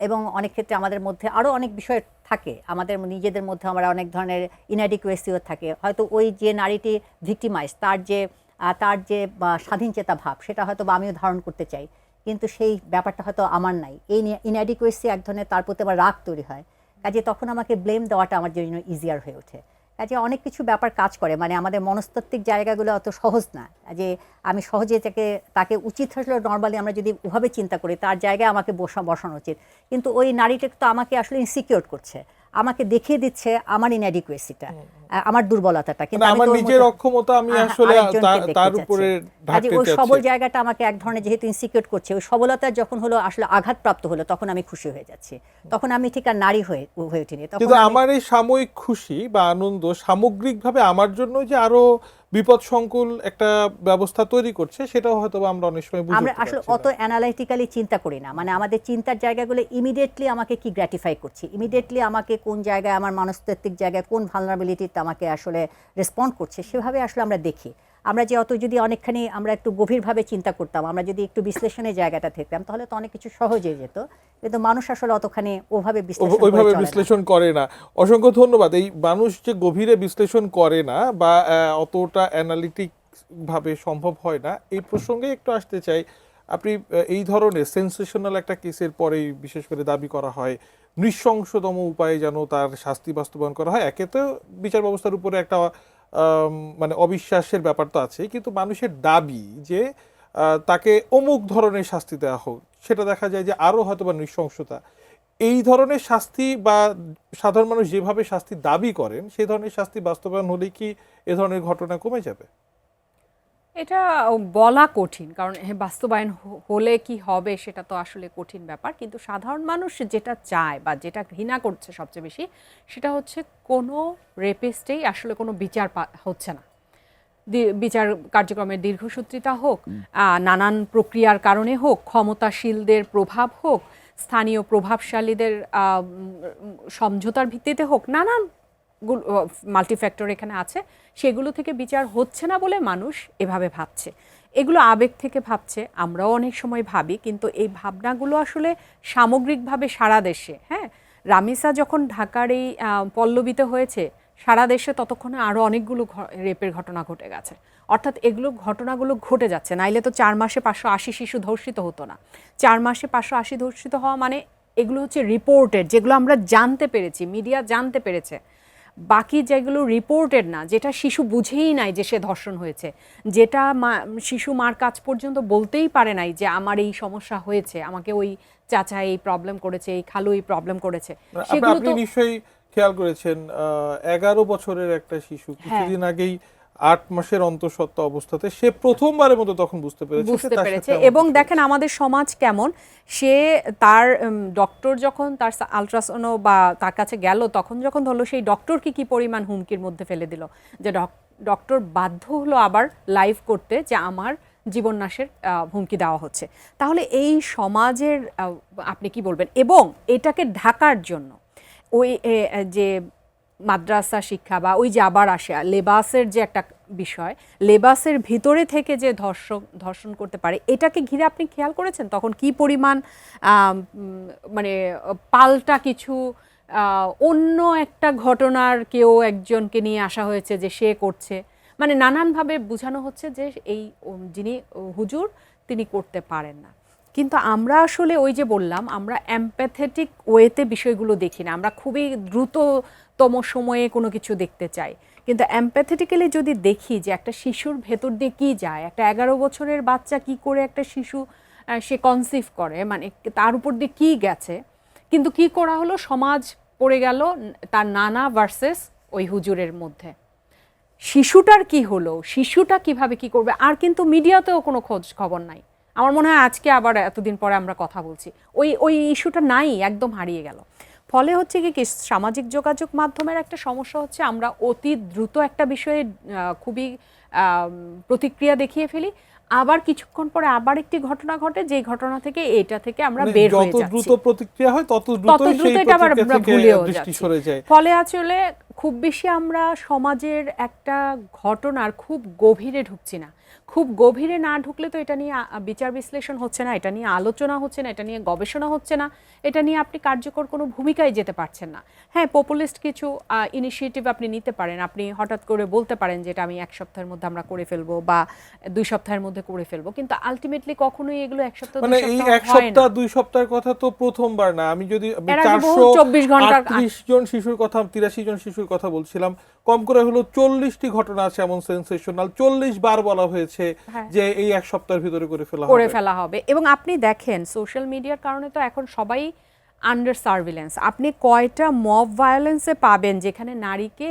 এবং অনেক ক্ষেত্রে আমাদের মধ্যে আরও অনেক বিষয় থাকে, আমাদের নিজেদের মধ্যে আমরা অনেক ধরনের ইনঅ্যাডিকুয়েসিও থাকে। হয়তো ওই যে নারীটি ভিক্টিমাইজ, তার যে স্বাধীন চেতা ভাব, সেটা হয়তো বা আমিও ধারণ করতে চাই, কিন্তু সেই ব্যাপারটা হয়তো আমার নাই। এই ইনঅ্যাডিকুয়েসি এক ধরনের তার প্রতি আবার রাগ তৈরি হয়। কাজে তখন আমাকে ব্লেম দেওয়াটা আমার জন্য ইজিয়ার হয়ে ওঠে। কাজে অনেক কিছু ব্যাপার কাজ করে, মানে আমাদের মনস্তাত্ত্বিক জায়গাগুলো অত সহজ না যে আমি সহজে তাকে উচিত হলো নর্মালি আমরা যদি ওভাবে চিন্তা করি তার জায়গায় আমাকে বসানো উচিত, কিন্তু ওই নারীটা তো আমাকে আসলে ইনসিকিউর করছে, আমাকে দেখিয়ে দিচ্ছে আমার ইনঅ্যাডিকুয়েসিটা, আমার দুর্বলতাটা, কিন্তু আমার নিজের অক্ষমতা আমি আসলে তার উপরে ঢাকতে ওই চাচ্ছি। সবল জায়গাটা আমাকে এক ধরনের যেহেতু ইনসিকিউর করছে, ওই সবলতা যখন হলো আসলে আঘাতপ্রাপ্ত হলো, তখন আমি খুশি হয়ে যাচ্ছি, তখন আমি ঠিক আর নারী হয়ে উঠিনি। কিন্তু আমার এই সাময়িক খুশি বা আনন্দ সামগ্রিকভাবে আমার জন্য যে আরো বিপদ সংকুল একটা ব্যবস্থা তৈরি করছে, সেটাও হয়তো আমরা অনেক সময় বুঝতে আমরা আসলে অত অ্যানালাইটিক্যালি চিন্তা করি না, মানে আমাদের চিন্তার জায়গাগুলো ইমিডিয়েটলি আমাকে কি গ্র্যাটিফাই করছে, ইমিডিয়েটলি আমাকে কোন জায়গায়, আমার মনস্তাত্ত্বিক জায়গায় কোন ভালনারেবিলিটিতে আমাকে আসলে রেসপন্ড করছে, সেভাবে আসলে আমরা দেখি। আমরা যে অত যদি অনেকখানি আমরা একটু গভীরভাবে চিন্তা করতাম, আমরা যদি একটু বিশ্লেষণের জায়গাটা থাকতাম, তাহলে তো অনেক কিছু সহজ হয়ে যেত, কিন্তু মানুষ আসলে অতখানি ওইভাবে বিশ্লেষণ করে না। অসংখ্য ধন্যবাদ। এই মানুষ যে গভীরে বিশ্লেষণ করে না বা অতটা অ্যানালিটিক ভাবে সম্ভব হয় না, এই প্রসঙ্গে একটু আসতে চাই। আপনি এই ধরনের সেন্সেশনাল একটা কেসের পরেই বিশেষ করে দাবি করা হয় নৃশংসতম উপায়ে যেন তার শাস্তি বাস্তবায়ন করা হয়। একে তো বিচার ব্যবস্থার উপরে একটা মানে অবিশ্বাসের ব্যাপার তো আছে, কিন্তু মানুষের দাবি যে তাকে অমুক ধরনের শাস্তি দেওয়া হোক, সেটা দেখা যায় যে আরও হয়তো বা নৃশংসতা। এই ধরনের শাস্তি বা সাধারণ মানুষ যেভাবে শাস্তি দাবি করেন, সেই ধরনের শাস্তি বাস্তবায়ন হলে কি এ ধরনের ঘটনা কমে যাবে? এটা বলা কঠিন, কারণ বাস্তবায়ন হলে কি হবে সেটা তো আসলে কঠিন ব্যাপার। কিন্তু সাধারণ মানুষ যেটা চায় বা যেটা ঘৃণা করছে সবচেয়ে বেশি, সেটা হচ্ছে কোনো রেপিস্টেই আসলে কোনো বিচার হচ্ছে না। বিচার কার্যক্রমের দীর্ঘসূত্রিতা হোক, নানান প্রক্রিয়ার কারণে হোক, ক্ষমতাশীলদের প্রভাব হোক, স্থানীয় প্রভাবশালীদের সমঝোতার ভিত্তিতে হোক, নানান মাল্টিফ্যাক্টর এখানে আছে, সেগুলো থেকে বিচার হচ্ছে না বলে মানুষ এভাবে ভাবছে। এগুলো আবেগ থেকে ভাবছে, আমরাও অনেক সময় ভাবি, কিন্তু এই ভাবনাগুলো আসলে সামগ্রিকভাবে সারা দেশে, হ্যাঁ, রামিসা যখন ঢাকার এই পল্লবীতে হয়েছে, সারা দেশে ততক্ষণে আরও অনেকগুলো রেপের ঘটনা ঘটে গেছে। অর্থাৎ ঘটনাগুলো ঘটে যাচ্ছে, নাইলে তো 4 মাসে 580 শিশু ধর্ষিত হতো না। 4 মাসে 580 ধর্ষিত হওয়া মানে এগুলো হচ্ছে রিপোর্টেড, যেগুলো আমরা জানতে পেরেছি, মিডিয়া জানতে পেরেছে। বাকি যেগুলো রিপোর্টেড না, যেটা শিশু বুঝেই নাই যে সে ধর্ষণ হয়েছে, যেটা শিশু মার কাছ পর্যন্ত বলতেই পারে নাই যে আমার এই সমস্যা হয়েছে, আমাকে ওই চাচা এই প্রবলেম করেছে, এই খালু এই প্রবলেম করেছে, সেগুলো আপনি তো নিশ্চয়ই খেয়াল করেছেন 11 বছরের একটা শিশু কিছুদিন আগেই 8 মাসের অন্তঃসত্ত্বা অবস্থাতে সে প্রথমবারের মতো তখন বুঝতে পেরেছে এবং দেখেন আমাদের সমাজ কেমন, সে তার ডক্টর যখন তার আলট্রাসাউন্ড বা তার কাছে গেল, তখন যখন ধরলো সেই ডক্টরকে কি পরিমাণ হুমকির মধ্যে ফেলে দিল, যে ডক্টর বাধ্য হলো আবার লাইভ করতে যে আমার জীবননাশের হুমকি দেওয়া হচ্ছে। তাহলে এই সমাজের আপনি কি বলবেন? এবং এটাকে ঢাকার জন্য ওই যে মাদ্রাসা শিক্ষা বা ওই যে আবার আসে লেবাসের যে একটা বিষয়, লেবাসের ভিতরে থেকে যে ধর্ষণ করতে পারে, এটাকে ঘিরে আপনি খেয়াল করেছেন তখন কি পরিমাণ মানে পাল্টা কিছু অন্য একটা ঘটনার কেউ একজনকে নিয়ে আসা হয়েছে যে সে করছে, মানে নানানভাবে বোঝানো হচ্ছে যে এই যিনি হুজুর তিনি করতে পারেন না। কিন্তু আমরা আসলে ওই যে বললাম, আমরা এমপ্যাথেটিক ওয়েতে বিষয়গুলো দেখি না, আমরা খুবই দ্রুততম সময়ে কোনো কিছু দেখতে চাই। কিন্তু এমপ্যাথেটিক্যালি যদি দেখি যে একটা শিশুর ভেতর দিয়ে কী যায়, একটা 11 বছরের বাচ্চা কি করে একটা শিশু সে কনসিভ করে, মানে তার উপর দিয়ে কী গেছে, কিন্তু কি করা হলো, সমাজ পড়ে গেল তার নানা ভার্সেস ওই হুজুরের মধ্যে। শিশুটার কি হলো, শিশুটা কিভাবে কি করবে, আর কিন্তু মিডিয়াতেও কোনো খোঁজ খবর নাই। আমার মনে হয় আজকে আবার এতদিন পরে আমরা কথা বলছি, ওই ইস্যুটা নাই, একদম হারিয়ে গেল। ফলে হচ্ছে কি সামাজিক যোগাযোগ মাধ্যমের একটা সমস্যা হচ্ছে, আমরা অতি দ্রুত একটা বিষয়ে খুবই প্রতিক্রিয়া দেখিয়ে ফেলি, আবার কিছুক্ষণ পরে আবার একটি ঘটনা ঘটে, যে ঘটনা থেকে এটা থেকে আমরা বের হয়ে যাচ্ছি। যত দ্রুত প্রতিক্রিয়া হয় তত দ্রুত এটা আবার আমরা ভুলেও দৃষ্টি যাচ্ছি। সরে যায়। ফলে আসলে খুব বেশি আমরা সমাজের একটা ঘটনার খুব গভীরে ঢুকছি না। খুব গভীরে না ঢুকলে তো এটা নিয়ে বিচার বিশ্লেষণ হচ্ছে না, এটা নিয়ে আলোচনা হচ্ছে না, এটা নিয়ে গবেষণা হচ্ছে না, এটা নিয়ে আপনি কার্যকর কোনো ভূমিকায় যেতে পারছেন না। হ্যাঁ, পপুলিস্ট কিছু ইনিশিয়েটিভ আপনি নিতে পারেন, আপনি হঠাৎ করে বলতে পারেন যে এটা আমি 1 সপ্তাহের মধ্যে আমরা করে ফেলবো বা 2 সপ্তাহের মধ্যে করে ফেলবো, কিন্তু আলটিমেটলি কখনোই এগুলো 1 সপ্তাহ 2 এই সপ্তাহ 1 সপ্তাহ 2 সপ্তাহের কথা তো প্রথমবার না। আমি যদি 424 ঘন্টা 438 জন শিশুর কথা, 83 জন শিশুর কথা বলছিলাম, কম করে হলো 40টি ঘটনা আছে এমন সেন্সেশনাল, 40 বার বলা হয়েছে যে এই 1 সপ্তাহের ভিতরে করে ফেলা হবে। এবং আপনি দেখেন সোশ্যাল মিডিয়ার কারণে তো এখন সবাই আন্ডার সার্ভিলেন্স। আপনি কয়টা মব ভায়োলেন্সে পাবেন যেখানে নারীকে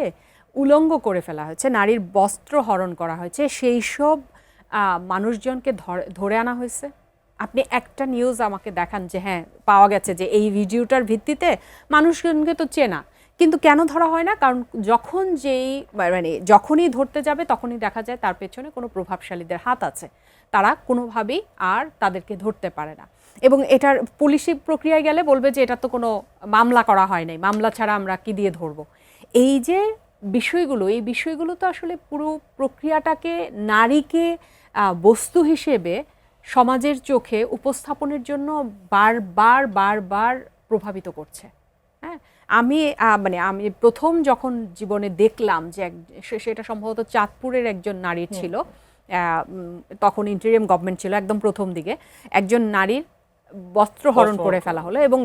উলঙ্গ করে ফেলা হয়েছে, নারীর বস্ত্র হরণ করা হয়েছে, সেই সব মানুষজনকে ধরে আনা হয়েছে। আপনি একটা নিউজ আমাকে দেখান যে হ্যাঁ পাওয়া গেছে যে এই ভিডিওটার ভিত্তিতে মানুষজনকে তো চেনা, কিন্তু কেন ধরা হয় না? কারণ যখনই ধরতে যাবে তখনই দেখা যায় তার পেছনে কোনো প্রভাবশালীদের হাত আছে, তারা কোনোভাবেই আর তাদেরকে ধরতে পারে না। এবং এটার পুলিশি প্রক্রিয়ায় গেলে বলবে যে এটা তো কোনো মামলা করা হয় নাই, মামলা ছাড়া আমরা কি দিয়ে ধরবো। এই যে এই বিষয়গুলো তো আসলে পুরো প্রক্রিয়াটাকে, নারীকে বস্তু হিসেবে সমাজের চোখে উপস্থাপনের জন্য বারবার প্রভাবিত করছে। হ্যাঁ, আমি প্রথম যখন জীবনে দেখলাম যে সেটা সম্ভবত চাঁদপুরের একজন নারীর ছিল, তখন ইন্টেরিয়াম গভর্নমেন্ট ছিল, একদম প্রথম দিকে একজন নারীর বস্ত্র হরণ করে ফেলা হলো এবং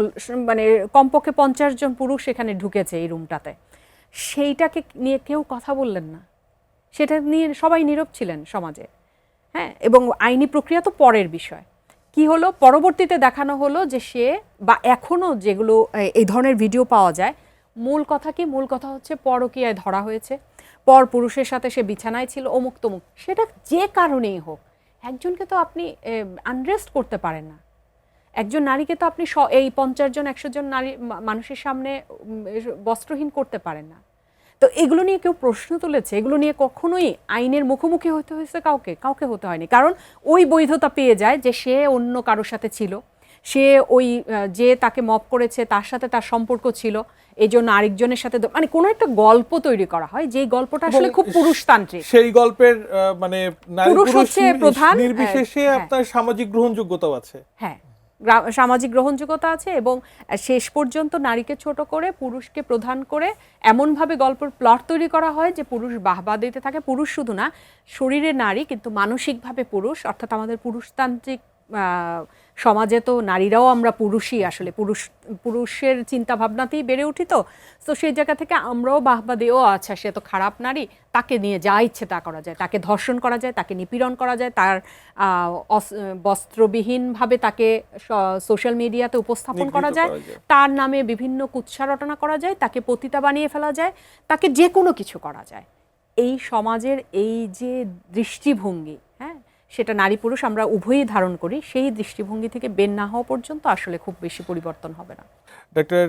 মানে কমপক্ষে 50 জন পুরুষ সেখানে ঢুকেছে এই রুমটাতে। সেইটাকে নিয়ে কেউ কথা বললেন না, সেটা নিয়ে সবাই নীরব ছিলেন সমাজে। হ্যাঁ, এবং আইনি প্রক্রিয়া তো পরের বিষয়। কি হলো, পরবর্তীতে দেখানো হলো যে সে বা এখনও যেগুলো এই ধরনের ভিডিও পাওয়া যায়, মূল কথা কি? মূল কথা হচ্ছে পরকীয়ায় ধরা হয়েছে, পর পুরুষের সাথে সে বিছানায় ছিল, অমুক তমুক। সেটা যে কারণেই হোক, একজনকে তো আপনি আনরেস্ট করতে পারেন না, একজন নারীকে তো আপনি এই 50 জন 100 জন নারী মানুষের সামনে বস্ত্রহীন করতে পারেন না। তো এগুলো নিয়ে কেউ প্রশ্ন তুলেছে? এগুলো নিয়ে কখনোই আইনের মুখোমুখি হতে হয়েছে কাউকে হতে হয়নি, কারণ ওই বৈধতা পেয়ে যায় যে সে অন্য কারোর সাথে ছিল, সে ওই যে তাকে মব করেছে তার সাথে তার সম্পর্ক ছিল, এই জন্য আরেকজনের সাথে মানে কোনো একটা গল্প তৈরি করা হয়, যেই গল্পটা আসলে খুব পুরুষতান্ত্রিক। সেই গল্পের মানে নারী পুরুষ হচ্ছে প্রধান, নির্বিশেষে আপনার সামাজিক গ্রহণযোগ্যতাও আছে। হ্যাঁ, সামাজিক গ্রহণযোগ্যতা আছে, এবং শেষ পর্যন্ত নারীকে ছোট করে পুরুষকে প্রধান করে এমনভাবে গল্পের প্লট তৈরি করা হয় যে পুরুষ বাহবা দিতে থাকে। পুরুষ শুধু না, শরীরে নারী কিন্তু মানসিকভাবে পুরুষ, অর্থাৎ আমাদের পুরুষতান্ত্রিক সমাজে তো নারীরাও আমরা পুরুষই, আসলে পুরুষের চিন্তা ভাবনাতেই বেড়ে উঠি, তো সেই জায়গা থেকে আমরাও বাহবা দিই, ও আচ্ছা সে তো খারাপ নারী, তাকে নিয়ে যা ইচ্ছে তা করা যায়, তাকে ধর্ষণ করা যায়, তাকে নিপীড়ন করা যায়, তার বস্ত্রবিহীনভাবে তাকে সোশ্যাল মিডিয়াতে উপস্থাপন করা যায়, তার নামে বিভিন্ন কুৎসা রটনা করা যায়, তাকে পতিতা বানিয়ে ফেলা যায়, তাকে যে কোনো কিছু করা যায়। এই সমাজের এই যে দৃষ্টিভঙ্গি, হ্যাঁ, সেটা নারী পুরুষ আমরা উভয়ই ধারণ করি, সেই দৃষ্টিভঙ্গি থেকে বের না হওয়া পর্যন্ত আসলে খুব বেশি পরিবর্তন হবে না। ডক্টর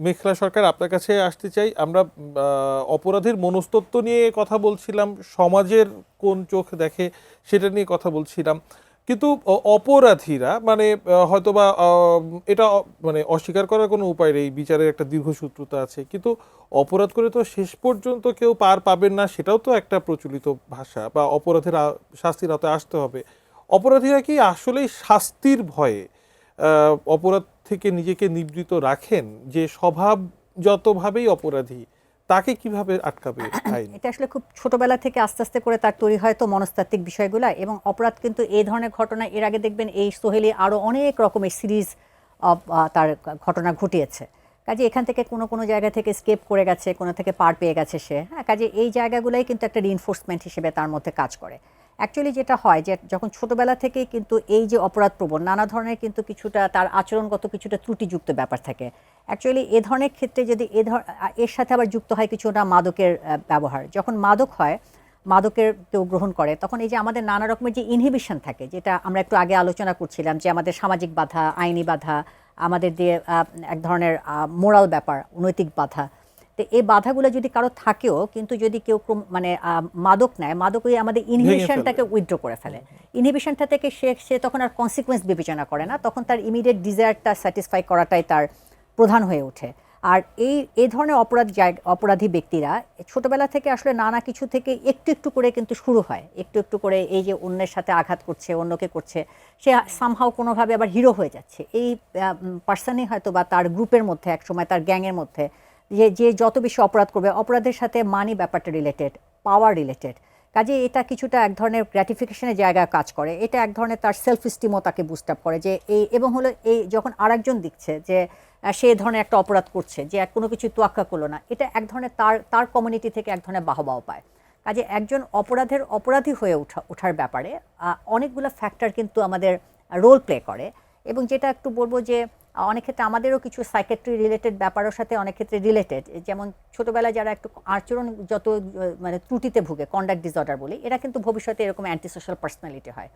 মেখলা সরকার, আপনার কাছে আসতে চাই। আমরা অপরাধের মনস্তত্ত্ব নিয়ে কথা বলছিলাম, সমাজের কোন চোখ দেখে সেটা নিয়ে কথা বলছিলাম, কিন্তু অপরাধীরা মানে হয়তোবা এটা মানে অস্বীকার করার কোনো উপায় নেই, বিচারের একটা দীর্ঘসূত্রতা আছে, কিন্তু অপরাধ করে তো শেষ পর্যন্ত কেউ পার পাবেন না, সেটাও তো একটা প্রচলিত ভাষা, বা অপরাধের শাস্তির আওতায় আসতে হবে। অপরাধীরা কি আসলেই শাস্তির ভয়ে অপরাধ থেকে নিজেকে নিবৃত রাখেন? যে স্বভাবজতভাবেই অপরাধী, তাকে কিভাবে আটকাবে আইন? এটা আসলে খুব ছোটবেলা থেকে আস্তে আস্তে করে তার তৈরি হয় তো মনস্তাত্ত্বিক বিষয়গুলো, এবং অপরাধ কিন্তু এই ধরনের ঘটনা এর আগে দেখবেন এই সোহেলি আরও অনেক রকমের সিরিজ তার ঘটনা ঘটিয়েছে। কাজে এখান থেকে কোনো কোনো জায়গা থেকে স্কেপ করে গেছে, কোনো থেকে পার পেয়ে গেছে সে, হ্যাঁ। কাজে এই জায়গাগুলোই কিন্তু একটা রিইনফোর্সমেন্ট হিসেবে তার মধ্যে কাজ করে। অ্যাকচুয়ালি যেটা হয় যে যখন ছোটবেলা থেকেই কিন্তু এই যে অপরাধ প্রবণ নানা ধরনের কিন্তু কিছুটা তার আচরণগত কিছুটা ত্রুটিযুক্ত ব্যাপার থাকে। অ্যাকচুয়ালি এ ধরনের ক্ষেত্রে যদি এর সাথে আবার যুক্ত হয় কিছুটা মাদকের ব্যবহার, যখন মাদক হয়, মাদকের কেউ গ্রহণ করে, তখন এই যে আমাদের নানা রকমের যে ইনহিবিশন থাকে, যেটা আমরা একটু আগে আলোচনা করছিলাম, যে আমাদের সামাজিক বাধা, আইনি বাধা, আমাদের দিয়ে এক ধরনের মোরাল ব্যাপার, নৈতিক বাধা, তো এই বাধাগুলো যদি কারো থাকেও, কিন্তু যদি কেউ মানে মাদক নেয়, মাদক ওই আমাদের ইনহিবিশনটাকে উইথড্র করে ফেলে। ইনহিবিশনটা থেকে সে তখন আর কনসিকুয়েন্স বিবেচনা করে না, তখন তার ইমিডিয়েট ডিজায়ারটা স্যাটিসফাই করাটাই তার প্রধান হয়ে ওঠে। আর এই ধরনের অপরাধী ব্যক্তিরা ছোটবেলা থেকে আসলে নানা কিছু থেকে একটু একটু করে কিন্তু শুরু হয়, একটু একটু করে এই যে অন্যের সাথে আঘাত করছে, অন্যকে করছে, সে সামহাও কোনোভাবে আবার হিরো হয়ে যাচ্ছে। এই পার্সনই হয়তো বা তার গ্রুপের মধ্যে একসময় তার গ্যাংয়ের মধ্যে যে যত বেশি অপরাধ করবে, অপরাধের সাথে মানি ব্যাপারটা রিলেটেড, পাওয়ার রিলেটেড, কাজে এটা কিছুটা এক ধরনের গ্র্যাটিফিকেশনের জায়গায় কাজ করে। এটা এক ধরনের তার সেলফ স্টিমও তাকে বুস্ট আপ করে, যে এবং হলো এই যখন আরেকজন দিচ্ছে যে সে ধরনের একটা অপরাধ করছে, যে কোনো কিছু তোয়াক্কা করলো না, এটা এক ধরনের তার কমিউনিটি থেকে এক ধরনের বাহবাও পায়। কাজে একজন অপরাধী হয়ে ওঠার ব্যাপারে অনেকগুলো ফ্যাক্টর কিন্তু আমাদের রোল প্লে করে। এবং যেটা একটু বলবো যে অনেক ক্ষেত্রে আমাদেরও কিছু সাইকেট্রি রিলেটেড ব্যাপারের সাথে অনেক ক্ষেত্রে রিলেটেড, যেমন ছোটোবেলায় যারা একটু আচরণ যত মানে ত্রুটিতে ভুগে, কন্ডাক্ট ডিসঅর্ডার বলি, এরা কিন্তু ভবিষ্যতে এরকম অ্যান্টি সোশ্যাল পার্সোনালিটি হয়।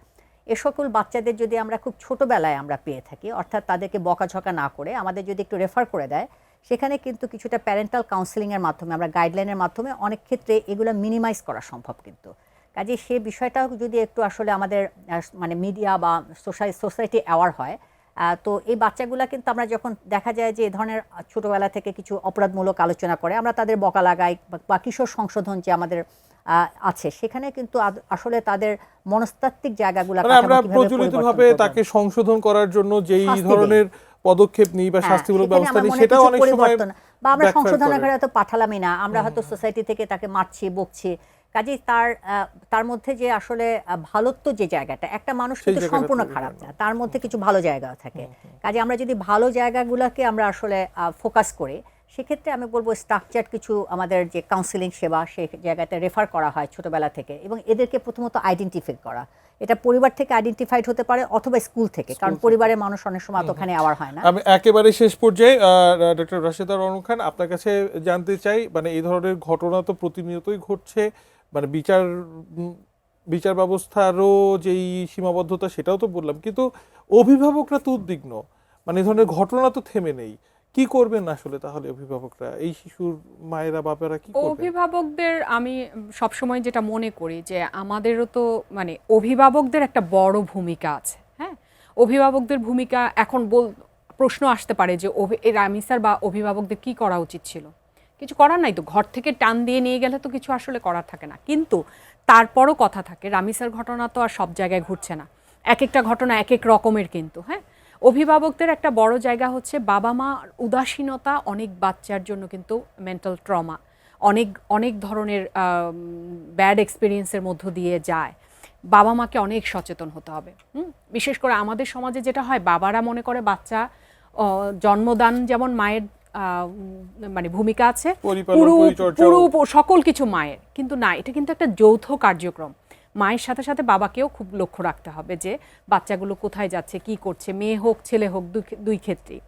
এ সকল বাচ্চাদের যদি আমরা খুব ছোটোবেলায় আমরা পেয়ে থাকি, অর্থাৎ তাদেরকে বকাঝকা না করে আমাদের যদি একটু রেফার করে দেয়, সেখানে কিন্তু কিছুটা প্যারেন্টাল কাউন্সেলিংয়ের মাধ্যমে, আমরা গাইডলাইনের মাধ্যমে অনেক ক্ষেত্রে এগুলো মিনিমাইজ করা সম্ভব। কিন্তু কাজে সে বিষয়টাও যদি একটু আসলে আমাদের মানে মিডিয়া বা সোসাইটি অ্যাওয়ার হয়, তো এই বাচ্চাগুলা কিন্তু আমরা যখন দেখা যায় যে এ ধরনের ছোটোবেলা থেকে কিছু অপরাধমূলক আলোচনা করে, আমরা তাদের বকা লাগাই, বা কিশোর সংশোধন যে আমাদের আছে, সেখানে কিন্তু আসলে তাদের মনস্তাত্ত্বিক জায়গাগুলো আমরা প্রচলিতভাবে তাকে সংশোধন করার জন্য যেই ধরনের পদক্ষেপ নিই বা শাস্তিমূলক ব্যবস্থা নিই, সেটাও অনেক সময় বা আমরা সংশোধনের ঘরে হয়তো পাঠালামই না, আমরা হয়তো সোসাইটি থেকে তাকে মারছি, বকছি। কাজেই তার মধ্যে যে আসলে ভালোত্ব যে জায়গাটা, একটা মানুষ কিন্তু সম্পূর্ণ খারাপ না, তার মধ্যে কিছু ভালো জায়গা থাকে। কাজে আমরা যদি ভালো জায়গাগুলোকে আমরা আসলে ফোকাস করি, সেক্ষেত্রে আমি বলবো স্ট্রাকচার কিছু আমাদের যে কাউন্সিলিং সেবা, সেই জায়গাতে রেফার করা হয় ছোটবেলা থেকে, এবং এদেরকে প্রথমত আইডেন্টিফাই করা। এটা পরিবার থেকে আইডেন্টিফাইড হতে পারে, অথবা স্কুল থেকে, কারণ পরিবারের মানুষ অনেক সময় ওখানে আওয়ার হয় না। আমি একেবারে শেষ পর্যায়ে ডক্টর রাশেদা রনু খান, আপনার কাছে জানতে চাই, মানে এই ধরনের ঘটনা তো প্রতিনিয়তই ঘটছে, মানে বিচার ব্যবস্থারও যেই সীমাবদ্ধতা সেটাও তো বললাম, কিন্তু অভিভাবকরা তো উদ্বিগ্ন, মানে এই ধরনের ঘটনা তো থেমে নেই। কি করবেন আসলে তাহলে অভিভাবকরা, এই শিশুর মায়েরা বাবারা কি করবেন? অভিভাবকদের আমি সবসময় যেটা মনে করি যে আমাদেরও তো মানে অভিভাবকদের একটা বড় ভূমিকা আছে। হ্যাঁ, অভিভাবকদের ভূমিকা এখন প্রশ্ন আসতে পারে যে রামিসার বা অভিভাবকদের কি করা উচিত ছিল। কিছু করার নাই তো, ঘর থেকে টান দিয়ে নিয়ে গেলে তো কিছু আসলে করার থাকে না। কিন্তু তারপরও কথা থাকে, রামিসার ঘটনা তো আর সব জায়গায় ঘুরছে না, এক একটা ঘটনা এক এক রকমের। কিন্তু হ্যাঁ, অভিভাবকদের একটা বড় জায়গা হচ্ছে বাবা মা উদাসীনতা অনেক বাচ্চার জন্য কিন্তু মেন্টাল ট্রমা, অনেক ধরনের ব্যাড এক্সপিরিয়েন্সের মধ্য দিয়ে যায়। বাবা মাকে অনেক সচেতন হতে হবে। বিশেষ করে আমাদের সমাজে যেটা হয়, বাবারা মনে করে বাচ্চা জন্মদান যেমন মায়ের মানে ভূমিকা আছে, পুরো সকল কিছু মায়ের, কিন্তু না, এটা কিন্তু একটা যৌথ কার্যক্রম। মায়ের সাথে সাথে বাবাকেও খুব লক্ষ্য রাখতে হবে যে বাচ্চাগুলো কোথায় যাচ্ছে, কি করছে, মেয়ে হোক ছেলে হোক, দুই ক্ষেত্রেই।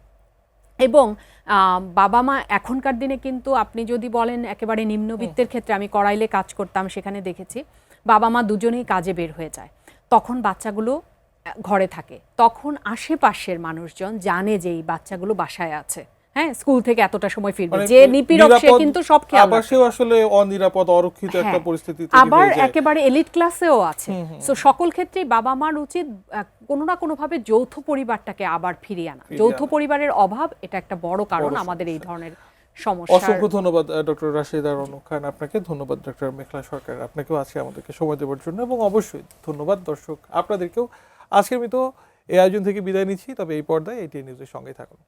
এবং বাবা মা এখনকার দিনে কিন্তু আপনি যদি বলেন একেবারে নিম্নবিত্তের ক্ষেত্রে, আমি করাইলে কাজ করতাম, সেখানে দেখেছি বাবা মা দুজনেই কাজে বের হয়ে যায়, তখন বাচ্চাগুলো ঘরে থাকে, তখন আশেপাশের মানুষজন জানে যে এই বাচ্চাগুলো বাসায় আছে, হ্যাঁ, স্কুল থেকে এতটা সময় ফিরবে, যে নিপীড়ক সে কিন্তু সব খেয়াল রাখে। আসলে অনিরাপদ অরক্ষিত একটা পরিস্থিতি আবার একেবারে এলিট ক্লাসেও আছে। সো সকল ক্ষেত্রেই বাবা মার উচিত কোনো না কোনো ভাবে যৌথ পরিবারটাকে আবার ফিরিয়ে আনা। যৌথ পরিবারের অভাব এটা একটা বড় কারণ আমাদের এই ধরনের সমস্যা। অসংখ্য ধন্যবাদ ডক্টর রাশেদা রনু খান আপনাকে, ধন্যবাদ ডক্টর মেঘলা সরকার আপনাকেও আজকে আমাদেরকে সময় দেওয়ার জন্য, এবং অবশ্যই ধন্যবাদ দর্শক আপনাদেরকেও। আজকের মতো এই আয়োজন থেকে বিদায় নিচ্ছি, তবে এই পর্দায় এটিএন নিউজের সঙ্গে থাকুন।